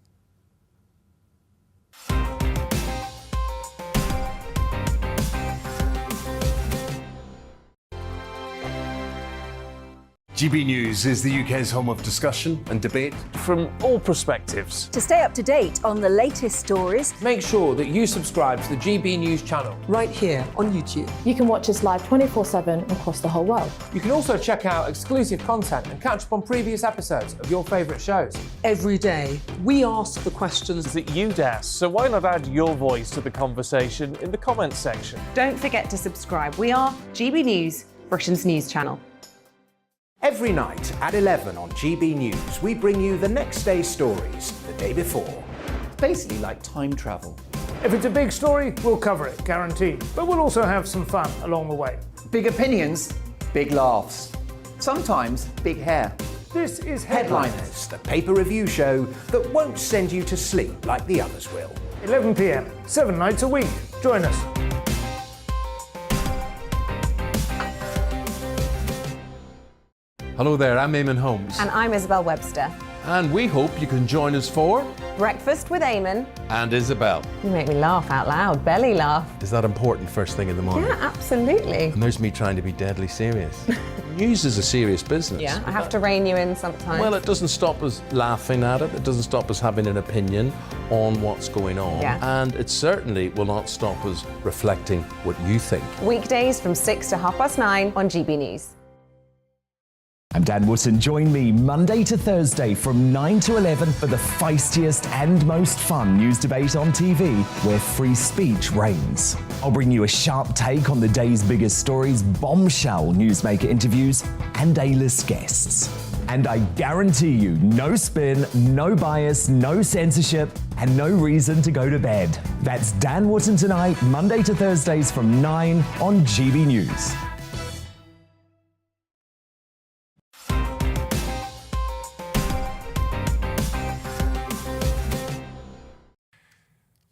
S18: GB News is the UK's home of discussion and debate
S13: from all perspectives.
S11: To stay up to date on the latest stories,
S8: make sure that you subscribe to the GB News channel
S11: right here on YouTube.
S12: You can watch us live 24/7 across the whole world.
S8: You can also check out exclusive content and catch up on previous episodes of your favourite shows.
S11: Every day, we ask the questions
S13: that you'd ask, so why not add your voice to the conversation in the comments section?
S14: Don't forget to subscribe. We are GB News, Britain's news channel.
S2: Every night at 11 on GB News, we bring you the next day's stories the day before.
S15: It's basically like time travel.
S9: If it's a big story, we'll cover it, guaranteed. But we'll also have some fun along the way.
S15: Big opinions, big laughs. Sometimes big hair.
S9: This is
S2: Headliners, the paper review show that won't send you to sleep like the others will.
S9: 11 p.m, 7 nights a week. Join us.
S10: Hello there, I'm Eamon Holmes.
S16: And I'm Isabel Webster.
S10: And we hope you can join us for
S16: Breakfast with Eamon.
S10: And Isabel.
S16: You make me laugh out loud, belly laugh.
S10: Is that important first thing in the morning?
S16: Yeah, absolutely.
S10: And there's me trying to be deadly serious. News is a serious business.
S16: Yeah, I have to rein you in sometimes.
S10: Well, it doesn't stop us laughing at it. It doesn't stop us having an opinion on what's going on.
S16: Yeah.
S10: And it certainly will not stop us reflecting what you think.
S16: Weekdays from 6 to 9:30 on GB News.
S1: I'm Dan Wootton. Join me Monday to Thursday from 9 to 11 for the feistiest and most fun news debate on TV, where free speech reigns. I'll bring you a sharp take on the day's biggest stories, bombshell newsmaker interviews, and A-list guests. And I guarantee you, no spin, no bias, no censorship, and no reason to go to bed. That's Dan Wootton tonight, Monday to Thursdays from 9 on GB News.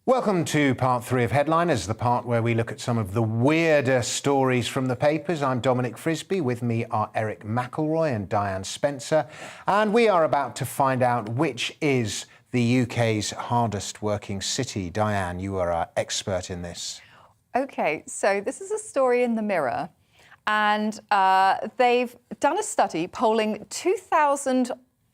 S2: Welcome to part 3 of Headliners, the part where we look at some of the weirder stories from the papers. I'm Dominic Frisby. With me are Eric McElroy and Diane Spencer. And we are about to find out which is the UK's hardest working city. Diane, you are our expert in this.
S7: OK, so this is a story in the Mirror. And they've done a study polling 2,000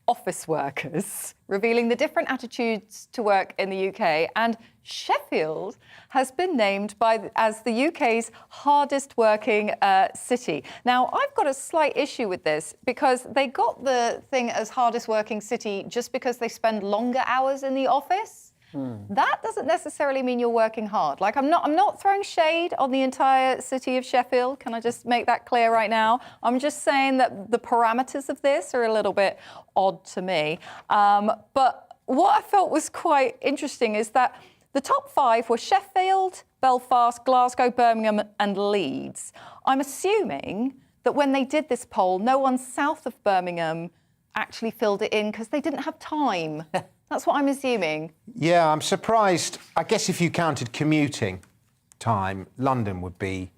S7: office workers, revealing the different attitudes to work in the UK. And Sheffield has been named as the UK's hardest working city. Now, I've got a slight issue with this because they got the thing as hardest working city just because they spend longer hours in the office. That doesn't necessarily mean you're working hard. Like, I'm not throwing shade on the entire city of Sheffield. Can I just make that clear right now? I'm just saying that the parameters of this are a little bit odd to me. But what I felt was quite interesting is that the top 5 were Sheffield, Belfast, Glasgow, Birmingham and Leeds. I'm assuming that when they did this poll, no one south of Birmingham actually filled it in because they didn't have time. That's what I'm assuming.
S2: Yeah, I'm surprised. I guess if you counted commuting time, London would be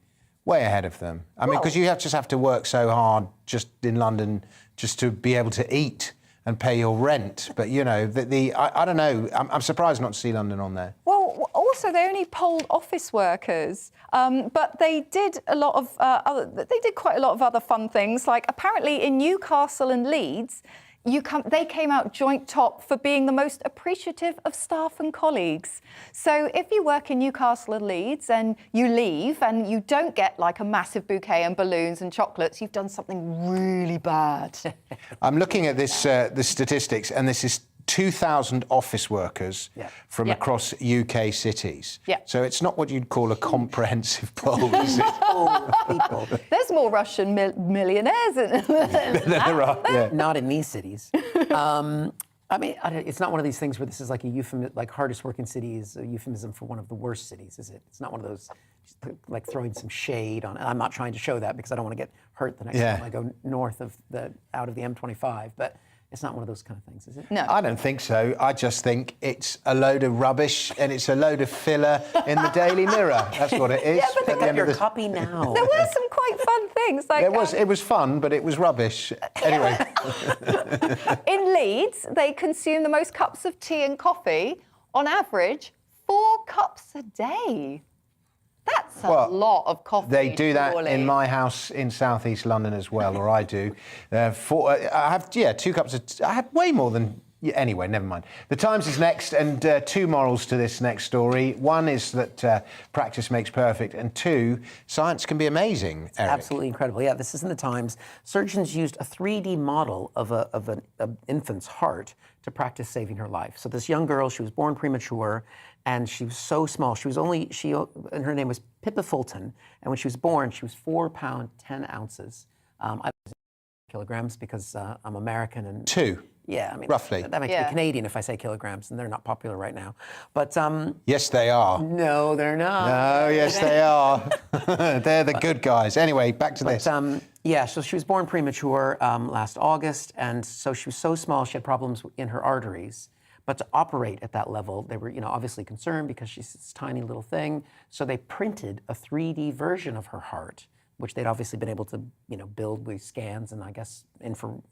S2: way ahead of them. I mean, because you just have to work so hard just in London just to be able to eat and pay your rent. But, you know, I don't know. I'm surprised not to see London on there.
S7: Well, also, they only polled office workers, but they did they did quite a lot of other fun things. Like, apparently in Newcastle and Leeds, they came out joint top for being the most appreciative of staff and colleagues. So if you work in Newcastle and Leeds and you leave and you don't get like a massive bouquet and balloons and chocolates, you've done something really bad.
S2: I'm looking at this the statistics, and this is 2,000 office workers from across UK cities.
S7: Yeah.
S2: So it's not what you'd call a comprehensive poll, is it?
S7: There's more Russian millionaires than
S2: There are, yeah.
S6: Not in these cities. I mean, it's not one of these things where this is like a euphemism, like hardest working city is a euphemism for one of the worst cities, is it? It's not one of those, like throwing some shade on it. I'm not trying to show that because I don't want to get hurt the next time I go north of out of the M25, but it's not one of those kind of things, is it?
S7: No.
S2: I don't think so. I just think it's a load of rubbish and it's a load of filler in the Daily Mirror. That's what it is.
S7: Yeah, but
S2: at the end of the
S6: copy now.
S7: There were some quite fun things. Like,
S2: it was fun, but it was rubbish. Anyway.
S7: In Leeds, they consume the most cups of tea and coffee, on average, 4 cups a day. That's a lot of coffee.
S2: They do that
S7: surely.
S2: in my house in southeast London as well, or I do. I have 2 cups of. I have way more than. Anyway, never mind. The Times is next, and 2 morals to this next story. One is that practice makes perfect, and 2, science can be amazing. Eric.
S6: Absolutely incredible. Yeah, this is in the Times. Surgeons used a 3D model of an infant's heart to practice saving her life. So this young girl, she was born premature, and she was so small. And her name was Pippa Fulton, and when she was born, she was 4 pounds 10 ounces. I was kilograms because I'm American and
S2: 2.
S6: Yeah, I mean,
S2: roughly.
S6: That makes me Canadian if I say kilograms, and they're not popular right now. But
S2: yes, they are.
S6: No, they're not.
S2: No, yes, they are. They're the good guys. Anyway, back to this.
S6: Yeah, so she was born premature last August, and so she was so small she had problems in her arteries. But to operate at that level, they were, obviously concerned because she's this tiny little thing. So they printed a 3D version of her heart, which they'd obviously been able to, build with scans and I guess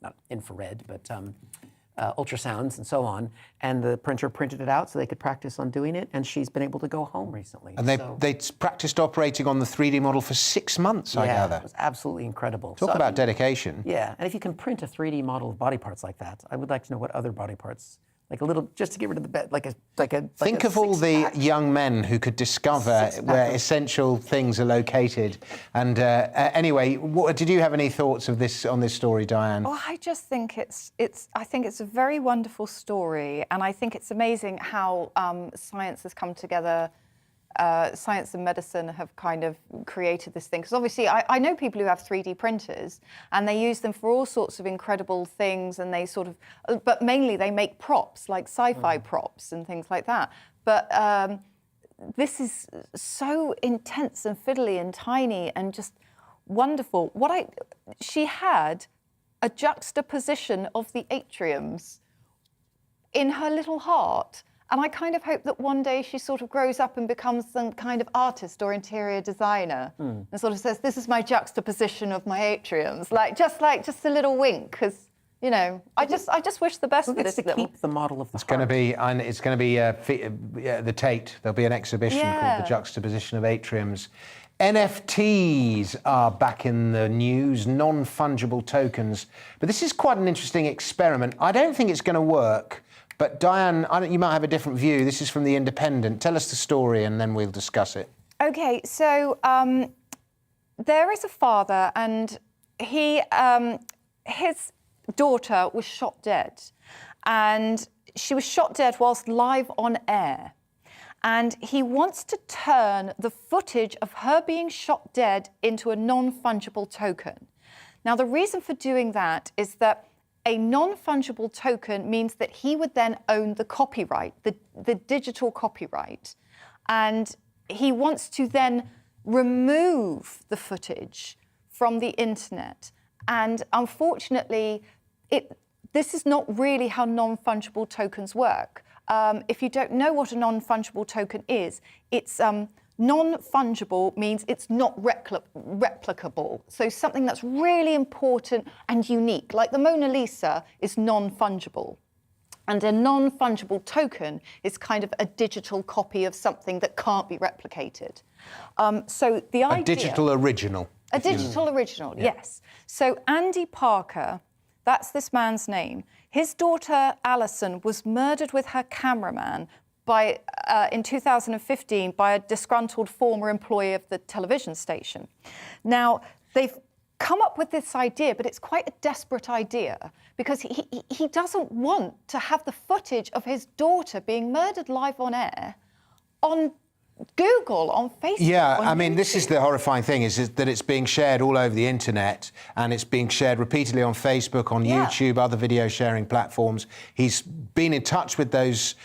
S6: not infrared, but ultrasounds and so on. And the printer printed it out so they could practice on doing it. And she's been able to go home recently.
S2: And they practiced operating on the 3D model for 6 months, I gather.
S6: It was absolutely incredible.
S2: Talk about dedication.
S6: Yeah, and if you can print a 3D model of body parts like that, I would like to know what other body parts. Like a little, just to get rid of the bed,
S2: Think of all the young men who could discover where essential things are located. And anyway, did you have any thoughts on this story, Diane?
S7: Oh, I just think I think it's a very wonderful story, and I think it's amazing how science has come together. Science and medicine have kind of created this thing. Because obviously, I know people who have 3D printers, and they use them for all sorts of incredible things, and they but mainly they make props, like sci-fi props and things like that. But this is so intense and fiddly and tiny and just wonderful. She had a juxtaposition of the atriums in her little heart. And I kind of hope that one day she sort of grows up and becomes some kind of artist or interior designer and sort of says, this is my juxtaposition of my atriums. Just a little wink, because, I just wish the best for this little...
S6: keep the model of the
S2: It's going to be the Tate. There'll be an exhibition called The Juxtaposition of Atriums. NFTs are back in the news, non-fungible tokens. But this is quite an interesting experiment. I don't think it's going to work. But Diane, you might have a different view. This is from The Independent. Tell us the story and then we'll discuss it.
S7: OK, so there is a father and his daughter was shot dead. And she was shot dead whilst live on air. And he wants to turn the footage of her being shot dead into a non-fungible token. Now, the reason for doing that is that a non-fungible token means that he would then own the copyright, the digital copyright. And he wants to then remove the footage from the internet. And unfortunately, this is not really how non-fungible tokens work. If you don't know what a non-fungible token is, it's non-fungible means it's not replicable. So something that's really important and unique, like the Mona Lisa is non-fungible. And a non-fungible token is kind of a digital copy of something that can't be replicated. So the idea...
S2: A digital original.
S7: A digital original, yes. So Andy Parker, that's this man's name. His daughter, Alison, was murdered with her cameraman in 2015 by a disgruntled former employee of the television station. Now, they've come up with this idea, but it's quite a desperate idea because he doesn't want to have the footage of his daughter being murdered live on air on Google, on Facebook.
S2: Yeah,
S7: on
S2: I mean,
S7: YouTube.
S2: this is the horrifying thing, is that it's being shared all over the internet, and it's being shared repeatedly on Facebook, on YouTube, other video sharing platforms. He's been in touch with those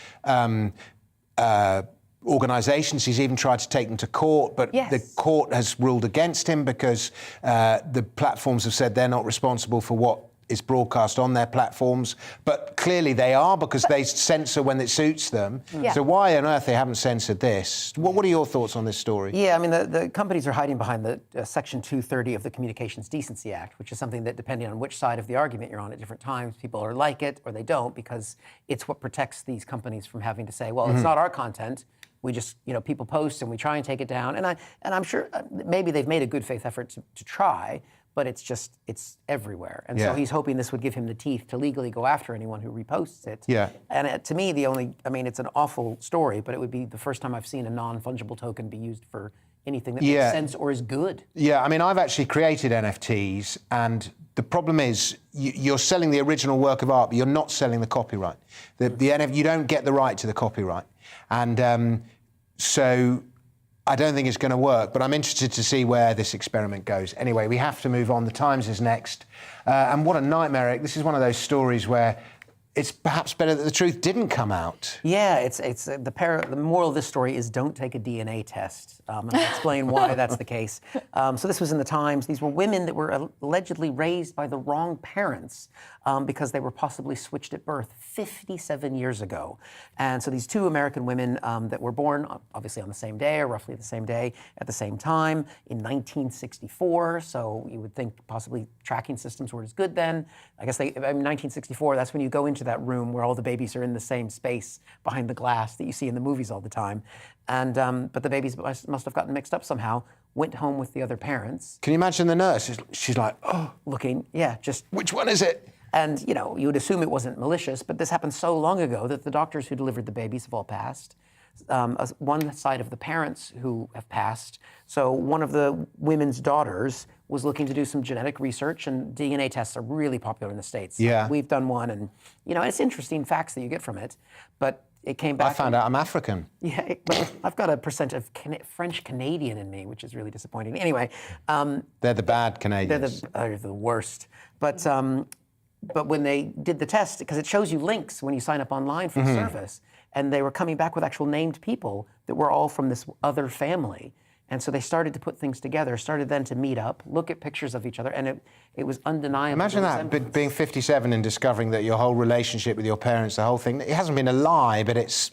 S2: organisations. He's even tried to take them to court, but the court has ruled against him because the platforms have said they're not responsible for what is broadcast on their platforms, but clearly they are because they censor when it suits them. So why on earth they haven't censored this? What are your thoughts on this story?
S6: Yeah, I mean, the companies are hiding behind the Section 230 of the Communications Decency Act, which is something that, depending on which side of the argument you're on at different times, people are like it or they don't, because it's what protects these companies from having to say, well, it's not our content. We just, people post and we try and take it down. And I'm sure maybe they've made a good faith effort to try, but it's everywhere. And so he's hoping this would give him the teeth to legally go after anyone who reposts it.
S2: Yeah.
S6: And to me, it's an awful story, but it would be the first time I've seen a non-fungible token be used for anything that makes sense or is good.
S2: Yeah, I mean, I've actually created NFTs, and the problem is you're selling the original work of art, but you're not selling the copyright. You don't get the right to the copyright. And so I don't think it's going to work, but I'm interested to see where this experiment goes. Anyway, we have to move on. The Times is next. And what a nightmare, Eric. This is one of those stories where it's perhaps better that the truth didn't come out.
S6: Yeah, it's the moral of this story is don't take a DNA test. And I'll explain why that's the case. So this was in the Times. These were women that were allegedly raised by the wrong parents because they were possibly switched at birth 57 years ago. And so these two American women that were born obviously on the same day or roughly the same day at the same time in 1964. So you would think possibly tracking systems weren't as good then. I guess in 1964, that's when you go into that room where all the babies are in the same space behind the glass that you see in the movies all the time. And but the babies must have gotten mixed up somehow, went home with the other parents.
S2: Can you imagine the nurse? She's like, oh.
S6: Looking, just...
S2: Which one is it?
S6: And, you would assume it wasn't malicious, but this happened so long ago that the doctors who delivered the babies have all passed. One side of the parents who have passed. So one of the women's daughters was looking to do some genetic research, and DNA tests are really popular in the States.
S2: Yeah.
S6: We've done one, and, it's interesting facts that you get from it. But it came back...
S2: I found out I'm African.
S6: Yeah, but I've got a percent of French-Canadian in me, which is really disappointing. Anyway...
S2: they're the bad Canadians.
S6: They're the worst. But when they did the test, because it shows you links when you sign up online for the service, and they were coming back with actual named people that were all from this other family. And so they started to put things together, started then to meet up, look at pictures of each other, and it was undeniable.
S2: Imagine that, being 57 and discovering that your whole relationship with your parents, the whole thing, it hasn't been a lie, but it's...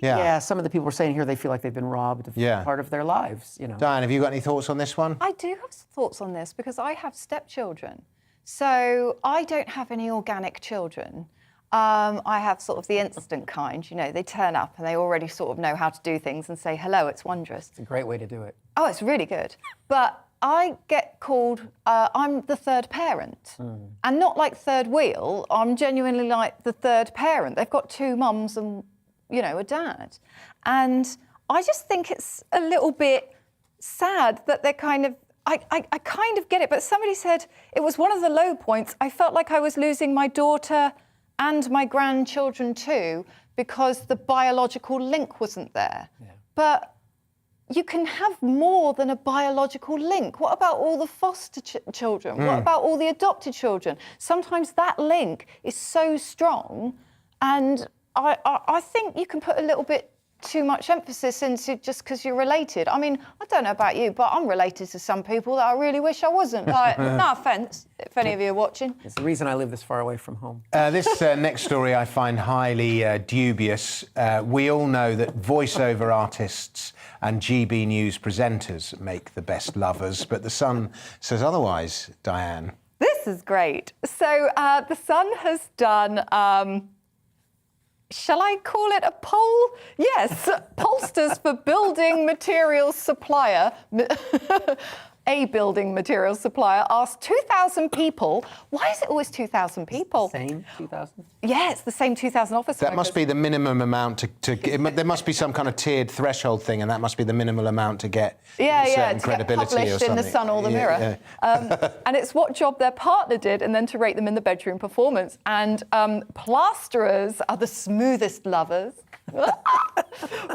S6: Yeah, some of the people were saying here they feel like they've been robbed of part of their lives,
S2: Diane, have you got any thoughts on this one?
S7: I do have thoughts on this because I have stepchildren. So I don't have any organic children. I have sort of the instant kind, they turn up and they already sort of know how to do things and say, hello, it's wondrous.
S6: It's a great way to do it.
S7: Oh, it's really good. But I get called, I'm the third parent. And not like third wheel, I'm genuinely like the third parent. They've got two mums and, a dad. And I just think it's a little bit sad that they're kind of, I kind of get it, but somebody said it was one of the low points. I felt like I was losing my daughter and my grandchildren too, because the biological link wasn't there. Yeah. But you can have more than a biological link. What about all the foster children? What about all the adopted children? Sometimes that link is so strong, and I think you can put a little bit too much emphasis into just because you're related. I mean, I don't know about you, but I'm related to some people that I really wish I wasn't. Like, no offence, if any of you are watching.
S6: It's the reason I live this far away from home.
S2: This next story I find highly dubious. We all know that voiceover artists and GB News presenters make the best lovers, but The Sun says otherwise, Diane.
S7: This is great. So The Sun has done... shall I call it a poll? Yes, pollsters for building materials supplier, a building materials supplier, asked 2,000 people. Why is it always 2,000 people?
S6: Same 2,000?
S7: Yeah, it's the same 2,000 office
S2: That
S7: workers.
S2: must be the minimum amount there must be some kind of tiered threshold thing, and that must be the minimal amount to get certain
S7: to
S2: credibility
S7: get
S2: or
S7: published in The
S2: something.
S7: Sun or The Mirror. And it's what job their partner did, and then to rate them in the bedroom performance. And plasterers are the smoothest lovers,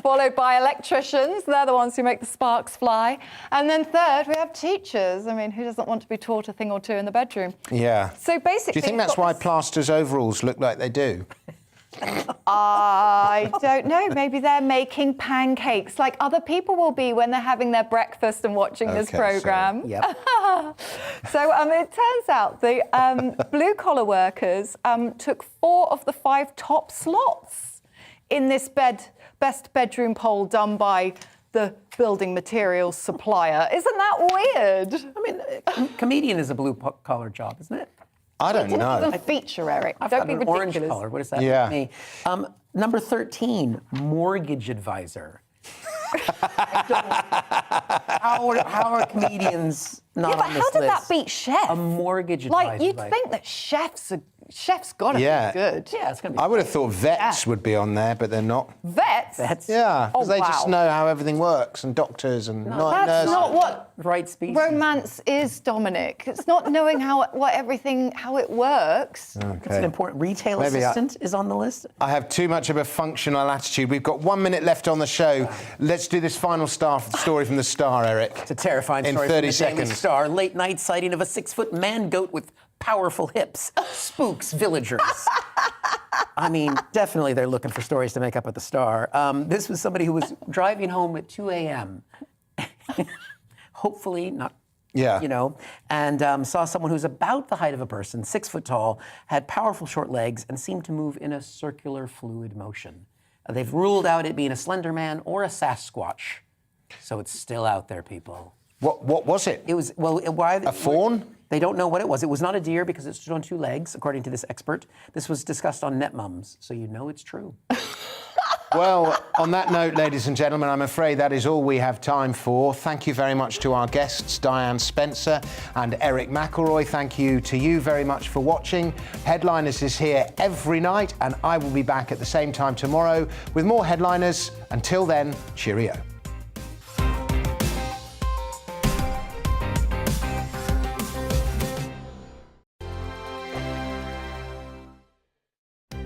S7: followed by electricians. They're the ones who make the sparks fly. And then third, we have teachers. I mean, who doesn't want to be taught a thing or two in the bedroom?
S2: Yeah.
S7: So basically,
S2: do you think that's why plasters' overalls look like they do?
S7: I don't know. Maybe they're making pancakes like other people will be when they're having their breakfast and watching this programme.
S6: So, yep.
S7: So it turns out the blue-collar workers took 4 of the 5 top slots in this best bedroom poll done by the building materials supplier. Isn't that weird?
S6: I mean, comedian is a blue-collar job, isn't it?
S2: I don't
S7: It
S2: know.
S7: didn't even feature, Eric.
S6: I've
S7: Don't
S6: got
S7: be
S6: an
S7: ridiculous.
S6: orange color. What does that
S2: Yeah.
S6: mean to me? Number 13, mortgage advisor. How are comedians not
S7: Yeah, but
S6: on this
S7: how did
S6: list?
S7: that beat chef?
S6: A mortgage advisor.
S7: Like, you'd think that chef's got to
S2: Yeah.
S7: be good.
S6: Yeah, it's going to be.
S2: I would have thought vets would be on there, but they're not.
S7: Vets?
S2: Yeah, because
S7: Oh,
S2: they just
S7: wow.
S2: know how everything works, and doctors and
S7: That's
S2: nurses.
S7: not what
S6: right species.
S7: romance is, Dominic. It's not knowing how it works.
S6: It's an important retail
S2: Maybe
S6: assistant is on the list.
S2: I have too much of a functional attitude. We've got 1 minute left on the show. Let's do this final story from the Star, Eric.
S6: It's a terrifying
S2: in
S6: story
S2: 30
S6: from the Daily
S2: seconds.
S6: Star. Late night sighting of a 6-foot man goat with powerful hips spooks villagers. I mean, definitely they're looking for stories to make up at the Star. This was somebody who was driving home at 2 a.m. Hopefully not.
S2: Yeah.
S6: You know, and saw someone who's about the height of a person, 6 foot tall, had powerful short legs, and seemed to move in a circular fluid motion. They've ruled out it being a slender man or a Sasquatch. So it's still out there, people.
S2: What was it?
S6: It was, well, why?
S2: A fawn?
S6: They don't know what it was. It was not a deer because it stood on 2 legs, according to this expert. This was discussed on NetMums, so you know it's true.
S2: Well, on that note, ladies and gentlemen, I'm afraid that is all we have time for. Thank you very much to our guests, Diane Spencer and Eric McElroy. Thank you to you very much for watching. Headliners is here every night, and I will be back at the same time tomorrow with more Headliners. Until then, cheerio.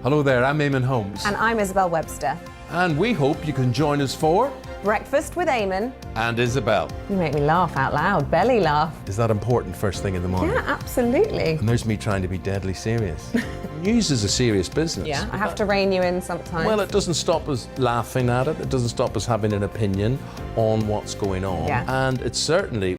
S10: Hello there, I'm Eamon Holmes.
S16: And I'm Isabel Webster.
S10: And we hope you can join us for
S16: Breakfast with Eamon.
S10: And Isabel.
S16: You make me laugh out loud, belly laugh.
S10: Is that important first thing in the morning?
S16: Yeah, absolutely.
S10: And there's me trying to be deadly serious. News is a serious business.
S16: Yeah, I have to rein you in sometimes.
S10: Well, it doesn't stop us laughing at it. It doesn't stop us having an opinion on what's going on.
S16: Yeah.
S10: And it certainly